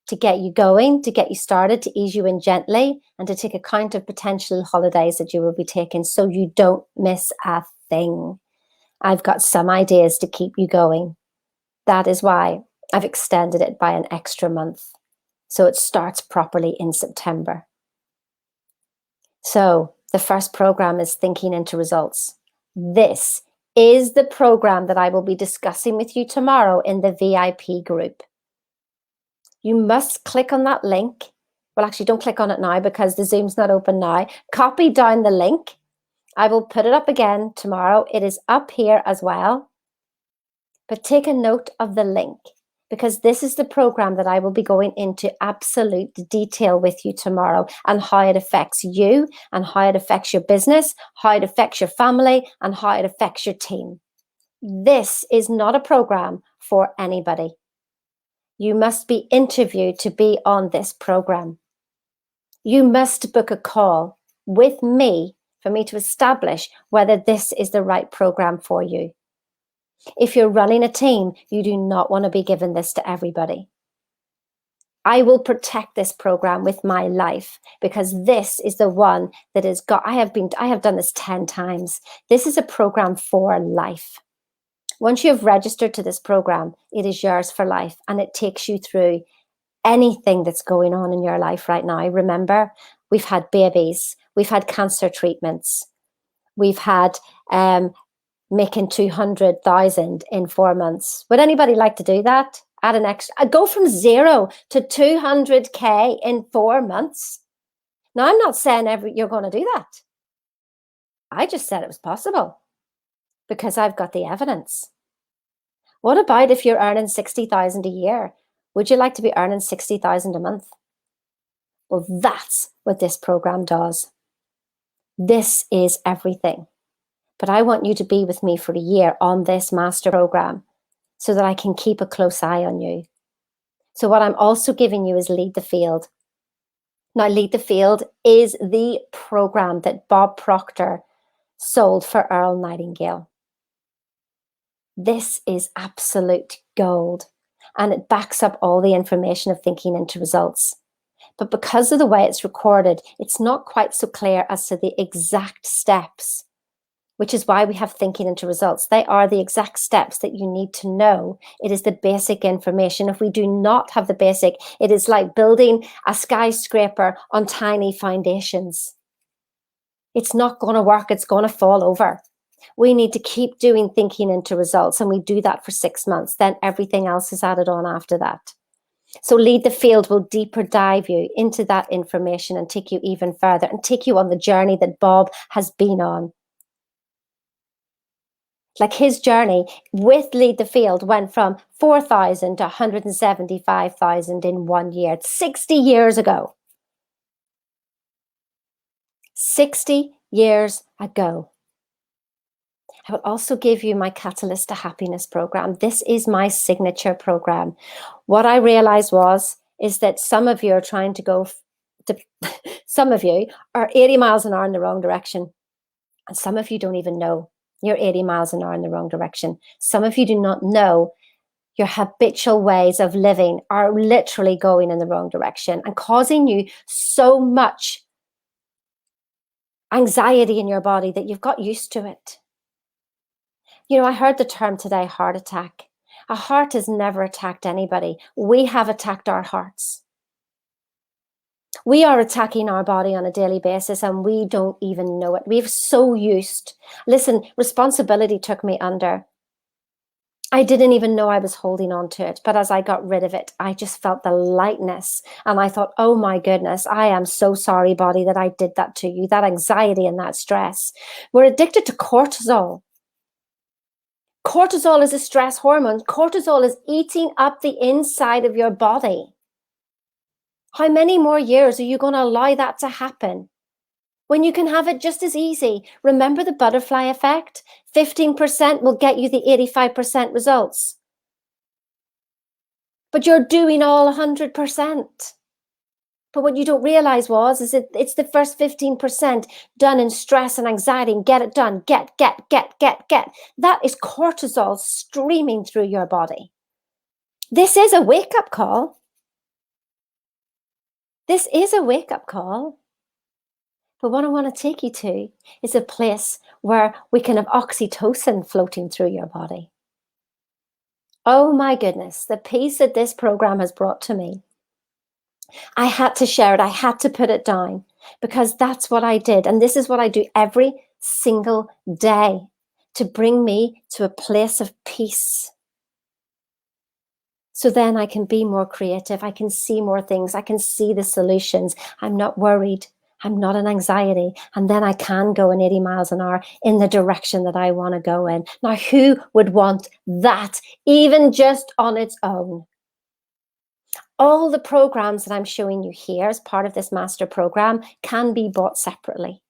to get you going, to get you started, to ease you in gently, and to take account of potential holidays that you will be taking so you don't miss a thing. I've got some ideas to keep you going. That is why I've extended it by an extra month. So it starts properly in September. So the first program is Thinking into Results. This is the program that I will be discussing with you tomorrow in the VIP group. You must click on that link. Well, actually, don't click on it now because the Zoom's not open now. Copy down the link. I will put it up again tomorrow. It is up here as well. But take a note of the link because this is the program that I will be going into absolute detail with you tomorrow and how it affects you and how it affects your business, how it affects your family, and how it affects your team. This is not a program for anybody. You must be interviewed to be on this program. You must book a call with me for me to establish whether this is the right program for you. If you're running a team, you do not want to be given this to everybody. I will protect this program with my life because this is the one that has got, I have done this 10 times. This is a program for life. Once you have registered to this program, it is yours for life and it takes you through anything that's going on in your life right now. Remember, we've had babies, we've had cancer treatments, we've had making 200,000 in 4 months. Would anybody like to do that? Add an extra, go from 0 to 200K in 4 months. Now, I'm not saying you're going to do that. I just said it was possible because I've got the evidence. What about if you're earning 60,000 a year? Would you like to be earning 60,000 a month? Well, that's what this program does. This is everything. But I want you to be with me for a year on this master program so that I can keep a close eye on you. So what I'm also giving you is Lead the Field. Now, Lead the Field is the program that Bob Proctor sold for Earl Nightingale. This is absolute gold, and it backs up all the information of Thinking into Results. But because of the way it's recorded, it's not quite so clear as to the exact steps, which is why we have Thinking into Results. They are the exact steps that you need to know. It is the basic information. If we do not have the basic, it is like building a skyscraper on tiny foundations. It's not going to work. It's going to fall over. We need to keep doing Thinking into Results, and we do that for 6 months. Then everything else is added on after that. So Lead the Field will deeper dive you into that information and take you even further and take you on the journey that Bob has been on. Like his journey with Lead the Field went from 4,000 to 175,000 in 1 year. It's 60 years ago. 60 years ago. I will also give you my Catalyst to Happiness program. This is my signature program. What I realized is that some of you are trying to go, some of you are 80 miles an hour in the wrong direction. And some of you don't even know you're 80 miles an hour in the wrong direction. Some of you do not know your habitual ways of living are literally going in the wrong direction and causing you so much anxiety in your body that you've got used to it. You know, I heard the term today, heart attack. A heart has never attacked anybody. We have attacked our hearts. We are attacking our body on a daily basis and we don't even know it. We're so used. Listen, responsibility took me under. I didn't even know I was holding on to it. But as I got rid of it, I just felt the lightness. And I thought, oh my goodness, I am so sorry, body, that I did that to you. That anxiety and that stress. We're addicted to cortisol. Cortisol is a stress hormone. Cortisol is eating up the inside of your body. How many more years are you going to allow that to happen when you can have it just as easy? Remember the butterfly effect? 15% will get you the 85% results. but you're doing all 100%. But what you don't realize is it's the first 15% done in stress and anxiety and get it done, get. That is cortisol streaming through your body. This is a wake-up call. This is a wake-up call. But what I want to take you to is a place where we can have oxytocin floating through your body. Oh my goodness, the peace that this program has brought to me. I had to share it. I had to put it down because that's what I did. And this is what I do every single day to bring me to a place of peace. So then I can be more creative. I can see more things. I can see the solutions. I'm not worried. I'm not in anxiety. And then I can go in 80 miles an hour in the direction that I want to go in. Now, who would want that, even just on its own? All the programs that I'm showing you here as part of this master program can be bought separately.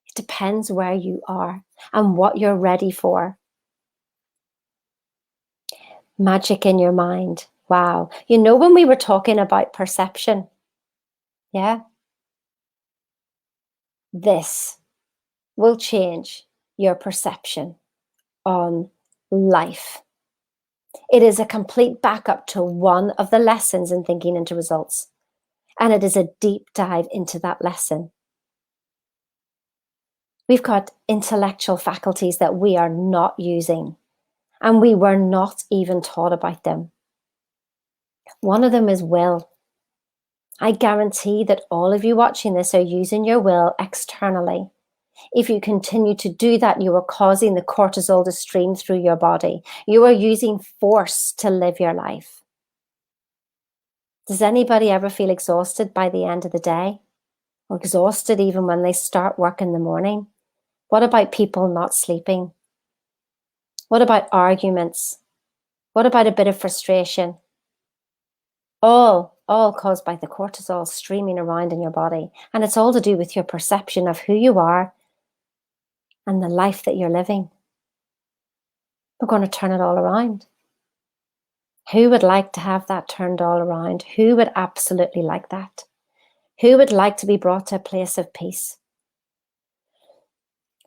It depends where you are and what you're ready for. Magic in your mind. Wow. You know, when we were talking about perception, yeah, this will change your perception on life. It is a complete backup to one of the lessons in Thinking into Results. And it is a deep dive into that lesson. We've got intellectual faculties that we are not using, and we were not even taught about them. One of them is will. I guarantee that all of you watching this are using your will externally. If you continue to do that, you are causing the cortisol to stream through your body. You are using force to live your life. Does anybody ever feel exhausted by the end of the day? Or exhausted even when they start work in the morning? What about people not sleeping? What about arguments? What about a bit of frustration? All caused by the cortisol streaming around in your body. And it's all to do with your perception of who you are and the life that you're living. We're going to turn it all around. Who would like to have that turned all around? Who would absolutely like that? Who would like to be brought to a place of peace?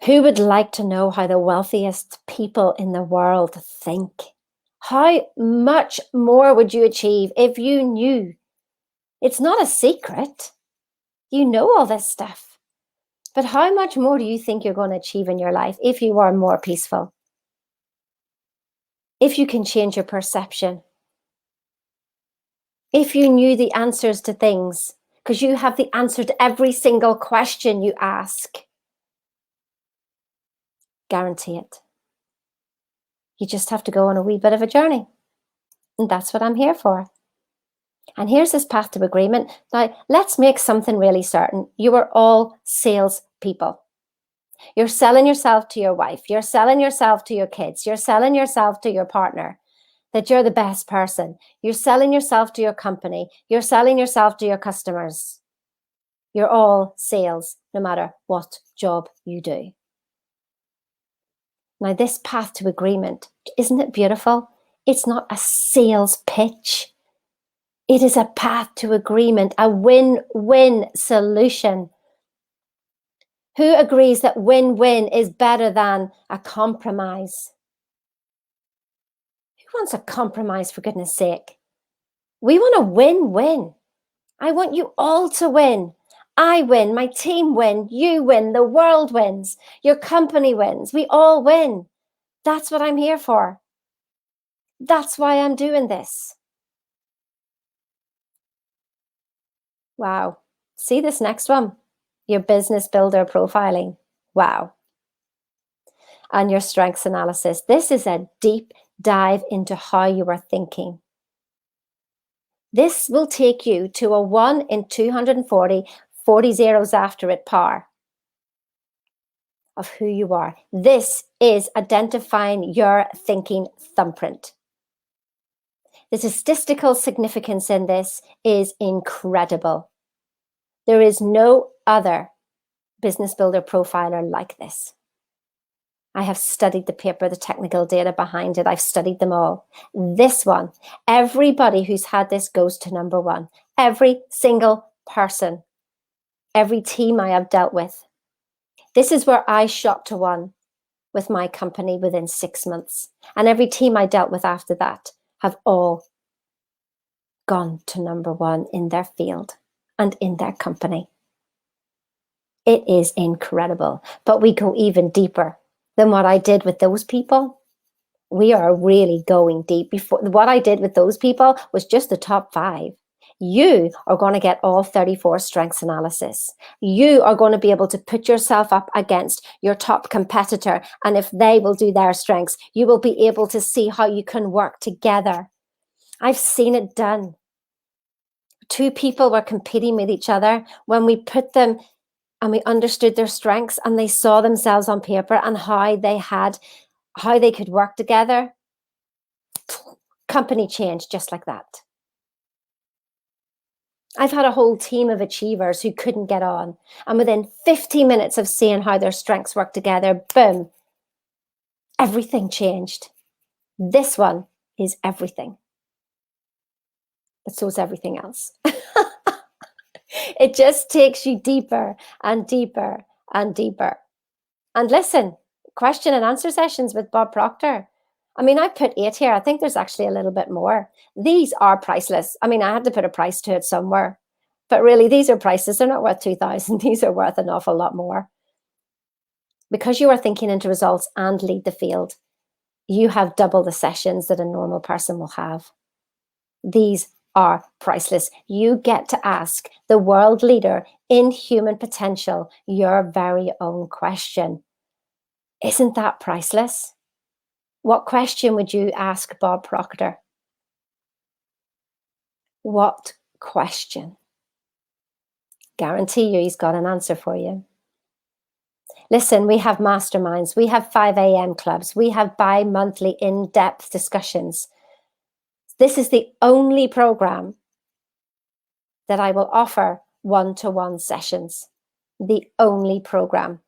Who would like to know how the wealthiest people in the world think? How much more would you achieve if you knew? It's not a secret. You know all this stuff. But how much more do you think you're going to achieve in your life if you are more peaceful? If you can change your perception? If you knew the answers to things, because you have the answer to every single question you ask. Guarantee it. You just have to go on a wee bit of a journey. And that's what I'm here for. And here's this path to agreement. Now, let's make something really certain. You are all sales people. You're selling yourself to your wife. You're selling yourself to your kids. You're selling yourself to your partner, that you're the best person. You're selling yourself to your company. You're selling yourself to your customers. You're all sales, no matter what job you do. Now, this path to agreement, isn't it beautiful? It's not a sales pitch. It is a path to agreement, a win-win solution. Who agrees that win-win is better than a compromise? Who wants a compromise, for goodness sake? We want a win-win. I want you all to win. I win, my team win, you win, the world wins, your company wins, we all win. That's what I'm here for. That's why I'm doing this. Wow. See this next one? Your business builder profiling. Wow. And your strengths analysis. This is a deep dive into how you are thinking. This will take you to a 1 in 240, 40 zeros after it power of who you are. This is identifying your thinking thumbprint. The statistical significance in this is incredible. There is no other business builder profiler like this. I have studied the paper, the technical data behind it. I've studied them all. This one, everybody who's had this goes to number one. Every single person, every team I have dealt with. This is where I shot to one with my company within 6 months. And every team I dealt with after that have all gone to number one in their field and in their company. It is incredible. But we go even deeper than what I did with those people. We are really going deep. Before, what I did with those people was just the top 5. You are going to get all 34 strengths analysis. You are going to be able to put yourself up against your top competitor. And if they will do their strengths, you will be able to see how you can work together. I've seen it done. 2 people were competing with each other. When we put them and we understood their strengths and they saw themselves on paper and how they could work together, company changed just like that. I've had a whole team of achievers who couldn't get on. And within 50 minutes of seeing how their strengths work together, boom, everything changed. This one is everything. But so is everything else. It just takes you deeper and deeper and deeper. And listen, question and answer sessions with Bob Proctor. I mean, I put 8 here. I think there's actually a little bit more. These are priceless. I mean, I had to put a price to it somewhere. But really, these are priceless. They're not worth 2,000. These are worth an awful lot more. Because you are thinking into results and lead the field, you have double the sessions that a normal person will have. These are priceless. You get to ask the world leader in human potential your very own question. Isn't that priceless? What question would you ask Bob Proctor? What question? Guarantee you he's got an answer for you. Listen, we have masterminds, we have 5 a.m. clubs, we have bi-monthly in-depth discussions. This is the only program that I will offer one-to-one sessions. The only program.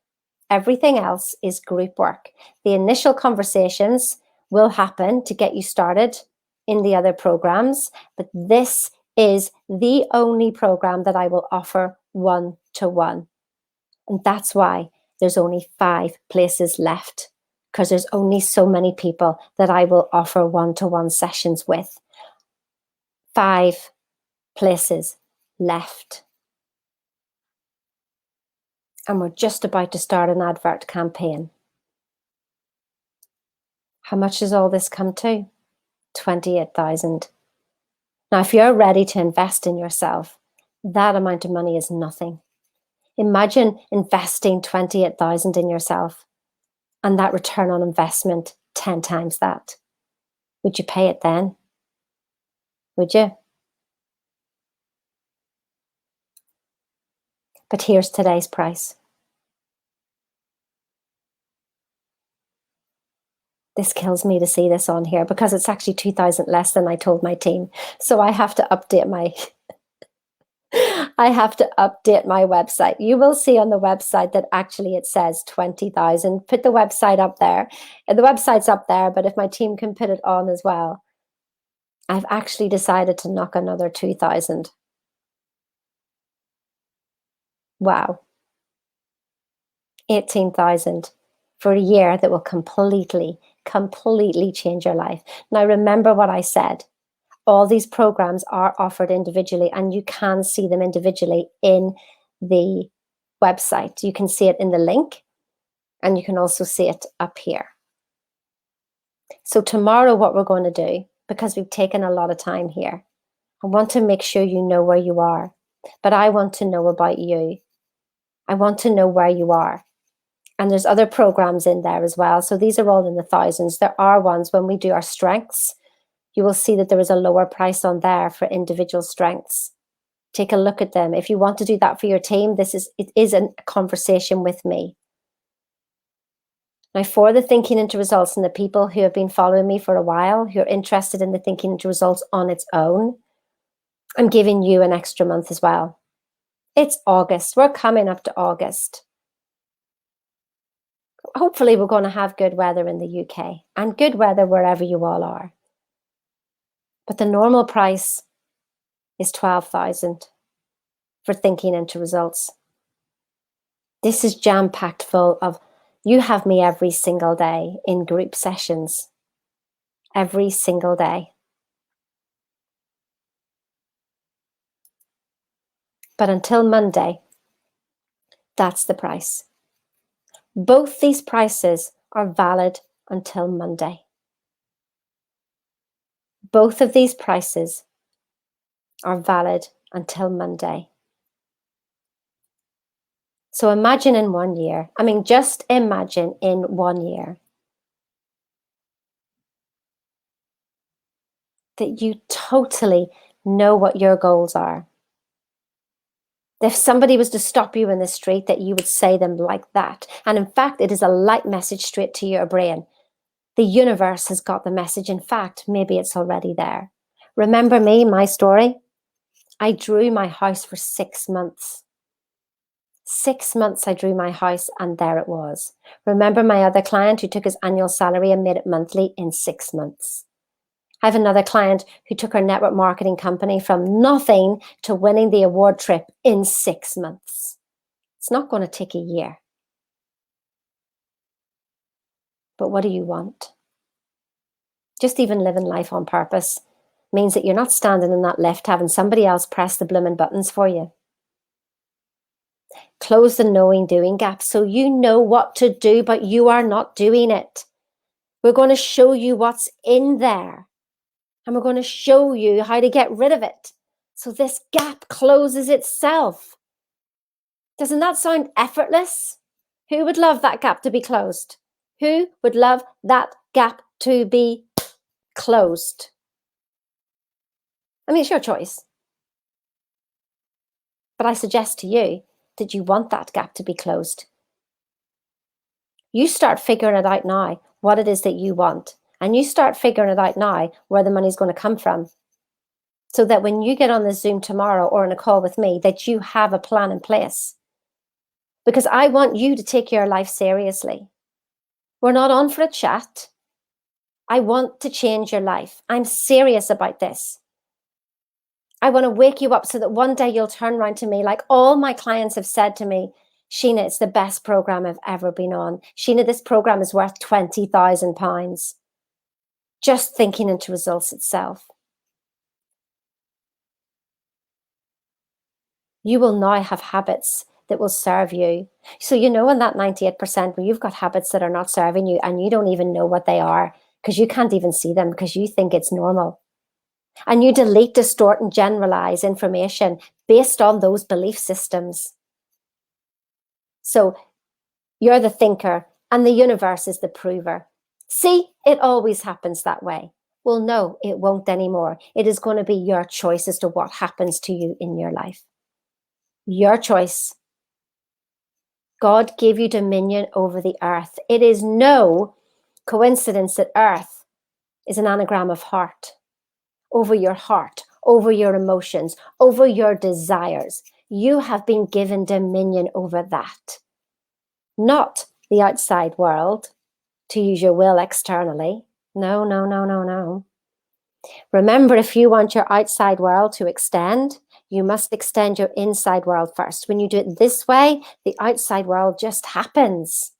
Everything else is group work. The initial conversations will happen to get you started in the other programs, but this is the only program that I will offer one-to-one. And that's why there's only 5 places left, because there's only so many people that I will offer one-to-one sessions with. 5 places left. And we're just about to start an advert campaign. How much does all this come to? 28,000. Now, if you're ready to invest in yourself, that amount of money is nothing. Imagine investing 28,000 in yourself and that return on investment 10 times that. Would you pay it then? Would you? But here's today's price. This kills me to see this on here because it's actually 2,000 less than I told my team. So I have to update my website. You will see on the website that actually it says 20,000. Put the website up there. The website's up there, but if my team can put it on as well. I've actually decided to knock another 2,000. Wow. 18,000 for a year that will completely change your life. Now, remember what I said. All these programs are offered individually and you can see them individually in the website. You can see it in the link and you can also see it up here. So tomorrow what we're going to do, because we've taken a lot of time here, I want to make sure you know where you are, but I want to know about you. I want to know where you are. And there's other programs in there as well. So these are all in the thousands. There are ones when we do our strengths, you will see that there is a lower price on there for individual strengths. Take a look at them. If you want to do that for your team, it is a conversation with me. Now, for the Thinking into Results and the people who have been following me for a while, who are interested in the Thinking into Results on its own, I'm giving you an extra month as well. It's August. We're coming up to August. Hopefully we're going to have good weather in the UK and good weather wherever you all are. But the normal price is 12,000 for thinking into results. This is jam-packed full of, you have me every single day in group sessions. Every single day. But until Monday, that's the price. Both these prices are valid until Monday. Both of these prices are valid until Monday. So imagine in 1 year, just imagine in 1 year that you totally know what your goals are. If somebody was to stop you in the street, that you would say them like that. And in fact, it is a light message straight to your brain. The universe has got the message. In fact, maybe it's already there. Remember me, my story? I drew my house for 6 months. 6 months I drew my house and there it was. Remember my other client who took his annual salary and made it monthly in 6 months. I have another client who took her network marketing company from nothing to winning the award trip in 6 months. It's not going to take a year. But what do you want? Just even living life on purpose means that you're not standing in that lift having somebody else press the blooming buttons for you. Close the knowing doing gap so you know what to do, but you are not doing it. We're going to show you what's in there. And we're going to show you how to get rid of it. So this gap closes itself. Doesn't that sound effortless? Who would love that gap to be closed? Who would love that gap to be closed? It's your choice. But I suggest to you that you want that gap to be closed. You start figuring it out now, what it is that you want. And you start figuring it out now where the money's going to come from. So that when you get on the Zoom tomorrow or on a call with me, that you have a plan in place. Because I want you to take your life seriously. We're not on for a chat. I want to change your life. I'm serious about this. I want to wake you up so that one day you'll turn around to me like all my clients have said to me, Sheena, it's the best program I've ever been on. Sheena, this program is worth £20,000. Just thinking into results itself. You will now have habits that will serve you. So in that 98% where you've got habits that are not serving you and you don't even know what they are because you can't even see them because you think it's normal. And you delete, distort, and generalize information based on those belief systems. So you're the thinker and the universe is the prover. See, it always happens that way. Well, no, it won't anymore. It is going to be your choice as to what happens to you in your life. Your choice. God gave you dominion over the earth. It is no coincidence that earth is an anagram of heart. Over your heart, over your emotions, over your desires. You have been given dominion over that. Not the outside world, to use your will externally. No, no, no, no, no. Remember, if you want your outside world to extend, you must extend your inside world first. When you do it this way, the outside world just happens.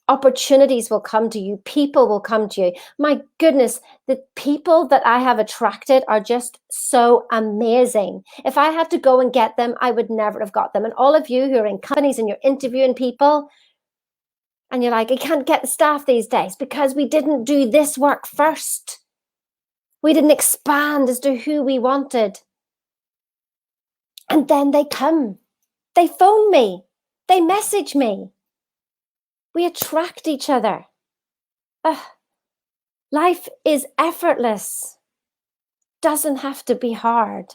Opportunities will come to you. People will come to you. My goodness, the people that I have attracted are just so amazing. If I had to go and get them, I would never have got them. And all of you who are in companies and you're interviewing people and you're like, I can't get the staff these days because we didn't do this work first. We didn't expand as to who we wanted. And then they come. They phone me. They message me. We attract each other. Life is effortless. Doesn't have to be hard.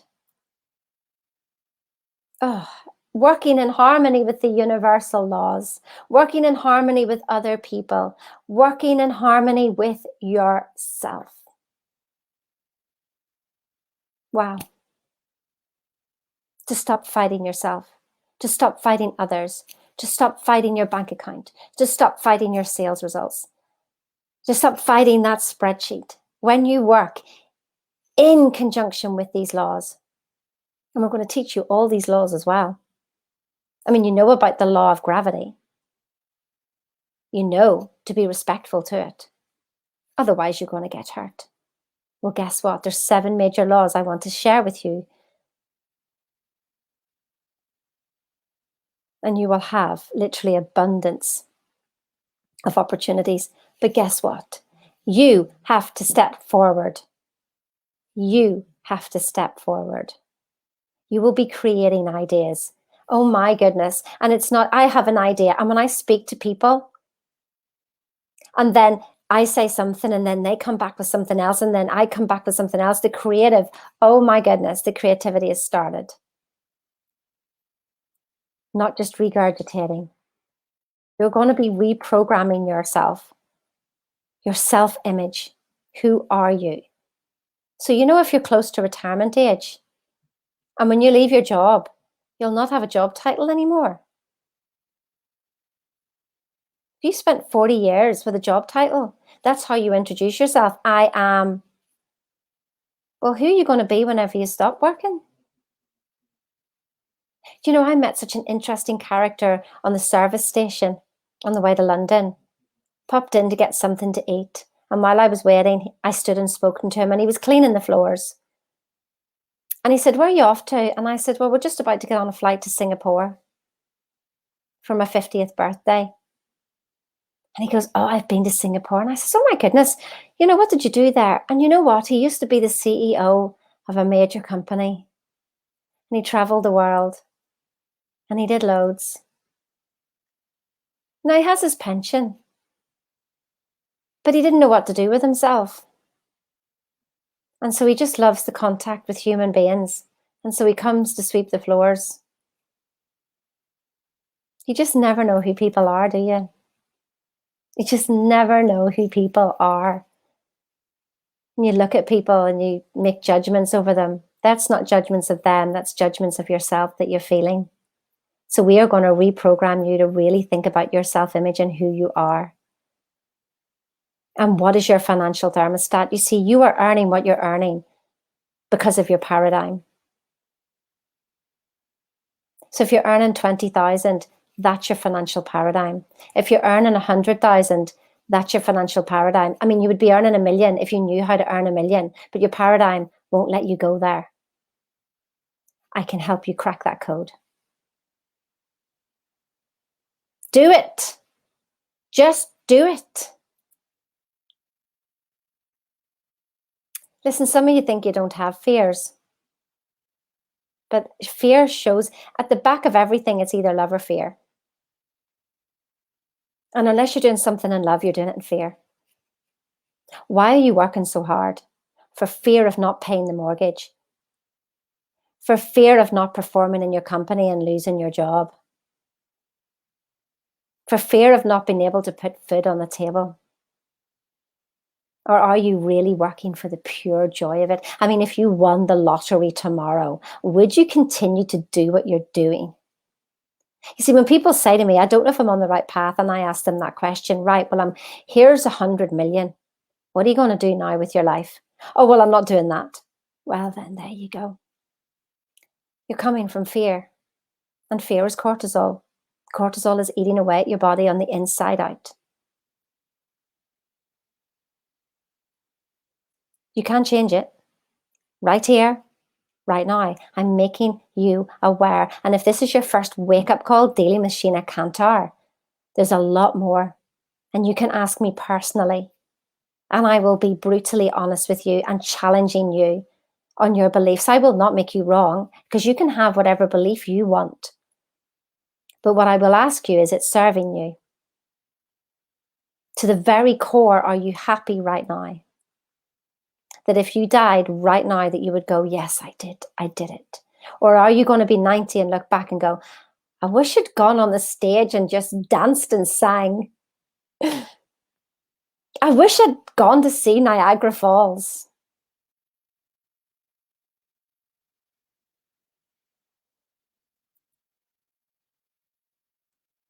Working in harmony with the universal laws, working in harmony with other people, working in harmony with yourself. Wow. To stop fighting yourself, to stop fighting others, Just stop fighting your bank account. Just stop fighting your sales results. Just stop fighting that spreadsheet. When you work in conjunction with these laws, and we're going to teach you all these laws as well. I mean, you know about the law of gravity. You know to be respectful to it. Otherwise, you're going to get hurt. Well, guess what? There's 7 major laws I want to share with you. And you will have literally abundance of opportunities. But guess what? You have to step forward. You have to step forward. You will be creating ideas. Oh my goodness. And it's not, I have an idea. And when I speak to people, and then I say something, and then they come back with something else, and then I come back with something else, the creative, oh my goodness, the creativity has started. Not just regurgitating. You're going to be reprogramming yourself, your self-image. Who are you? So you know if you're close to retirement age, and when you leave your job, you'll not have a job title anymore. If you spent 40 years with a job title, that's how you introduce yourself. I am. Well, who are you going to be whenever you stop working? Do you know, I met such an interesting character on the service station on the way to London. Popped in to get something to eat. And while I was waiting, I stood and spoken to him, and he was cleaning the floors. And he said, where are you off to? And I said, well, we're just about to get on a flight to Singapore for my 50th birthday. And he goes, oh, I've been to Singapore. And I said, oh my goodness, you know, what did you do there? And you know what? He used to be the CEO of a major company. And he traveled the world. And he did loads. Now he has his pension. But he didn't know what to do with himself. And so he just loves the contact with human beings. And so he comes to sweep the floors. You just never know who people are, do you? You just never know who people are. And you look at people and you make judgments over them. That's not judgments of them. That's judgments of yourself that you're feeling. So we are going to reprogram you to really think about your self-image and who you are. And what is your financial thermostat? You see, you are earning what you're earning because of your paradigm. So if you're earning 20,000, that's your financial paradigm. If you're earning 100,000, that's your financial paradigm. I mean, you would be earning 1 million if you knew how to earn 1 million, but your paradigm won't let you go there. I can help you crack that code. Do it. Just do it. Listen, some of you think you don't have fears. But fear shows at the back of everything, it's either love or fear. And unless you're doing something in love, you're doing it in fear. Why are you working so hard? For fear of not paying the mortgage. For fear of not performing in your company and losing your job. For fear of not being able to put food on the table. Or are you really working for the pure joy of it? I mean, if you won the lottery tomorrow, would you continue to do what you're doing? You see, when people say to me, I don't know if I'm on the right path, and I ask them that question, right, well, here's 100 million. What are you going to do now with your life? Oh, well, I'm not doing that. Well, then there you go. You're coming from fear. And fear is cortisol. Cortisol is eating away at your body on the inside out. You can't change it. Right here, right now, I'm making you aware. And if this is your first wake-up call dealing with Sheena Kantar, there's a lot more. And you can ask me personally. And I will be brutally honest with you and challenging you on your beliefs. I will not make you wrong, because you can have whatever belief you want. But what I will ask you, is it serving you? To the very core, are you happy right now? That if you died right now, that you would go, yes, I did it. Or are you going to be 90 and look back and go, I wish I'd gone on the stage and just danced and sang. I wish I'd gone to see Niagara Falls.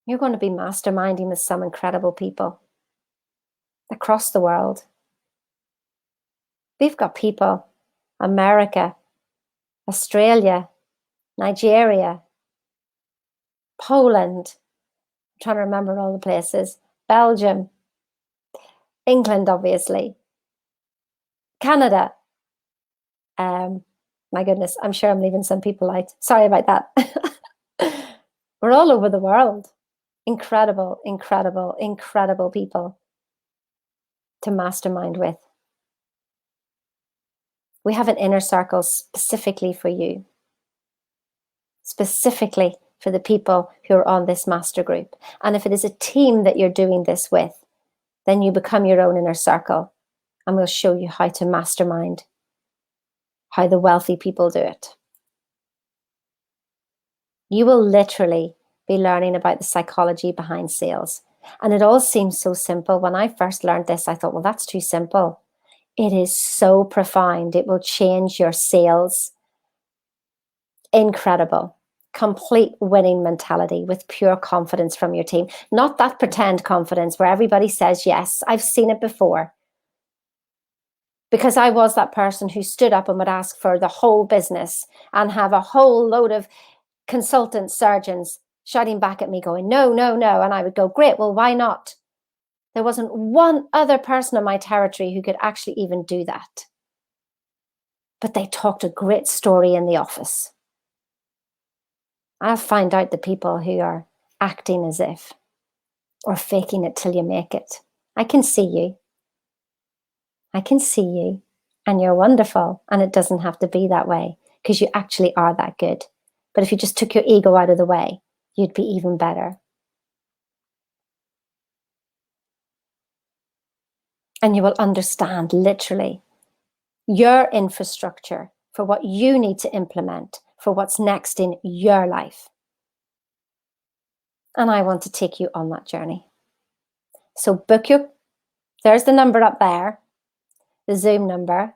You're going to be masterminding with some incredible people across the world. We've got people, America, Australia, Nigeria, Poland, I'm trying to remember all the places, Belgium, England, obviously, Canada. My goodness, I'm sure I'm leaving some people out. Sorry about that. We're all over the world. Incredible, incredible, incredible people to mastermind with. We have an inner circle specifically for you, specifically for the people who are on this master group. And if it is a team that you're doing this with, then you become your own inner circle, and we'll show you how to mastermind, how the wealthy people do it. You will literally be learning about the psychology behind sales. And it all seems so simple. When I first learned this, I thought, well, that's too simple. It is so profound. It will change your sales. Incredible. Complete winning mentality with pure confidence from your team. Not that pretend confidence where everybody says yes. I've seen it before. Because I was that person who stood up and would ask for the whole business and have a whole load of consultants, surgeons shouting back at me going, no, no, no. And I would go, great, well, why not? There wasn't one other person in my territory who could actually even do that. But they talked a great story in the office. I'll find out the people who are acting as if or faking it till you make it. I can see you. I can see you, and you're wonderful, and it doesn't have to be that way because you actually are that good. But if you just took your ego out of the way, you'd be even better. And you will understand literally your infrastructure for what you need to implement for what's next in your life. And I want to take you on that journey. So there's the number up there, the Zoom number.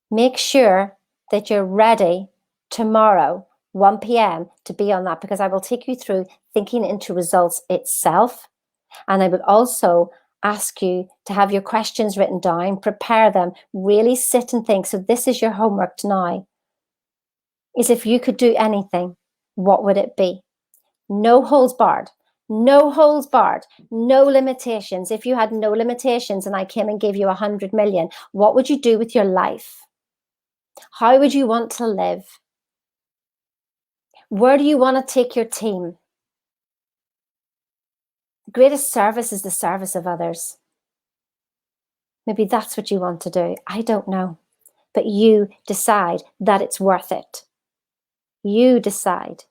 Make sure that you're ready tomorrow, 1 p.m. to be on that, because I will take you through thinking into results itself. And I will also ask you to have your questions written down, prepare them, really sit and think. So this is your homework now, is if you could do anything, what would it be? No holds barred, no holds barred, no limitations. If you had no limitations and I came and gave you 100 million, what would you do with your life? How would you want to live? Where do you want to take your team? The greatest service is the service of others. Maybe that's what you want to do. I don't know. But you decide that it's worth it. You decide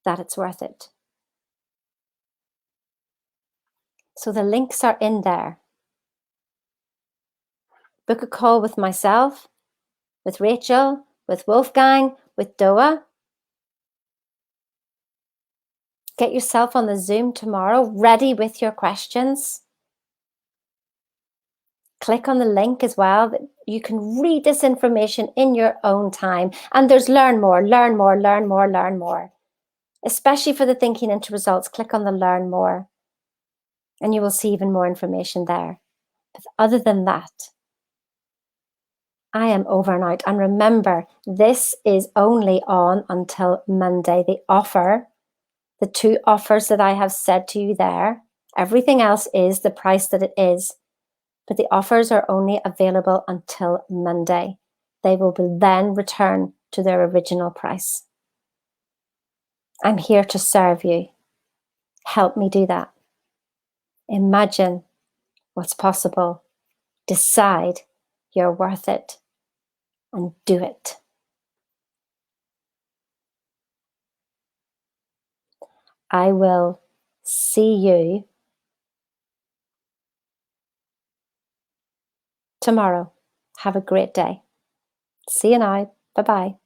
that it's worth it. So the links are in there. Book a call with myself, with Rachel, with Wolfgang, with Doa. Get yourself on the Zoom tomorrow, ready with your questions. Click on the link as well. You can read this information in your own time. And there's learn more, learn more, learn more, learn more. Especially for the thinking into results, click on the learn more. And you will see even more information there. But other than that, I am over and out. And remember, this is only on until Monday. The 2 offers that I have said to you there, everything else is the price that it is. But the offers are only available until Monday. They will then return to their original price. I'm here to serve you. Help me do that. Imagine what's possible. Decide you're worth it and do it. I will see you tomorrow. Have a great day. See you now. Bye-bye.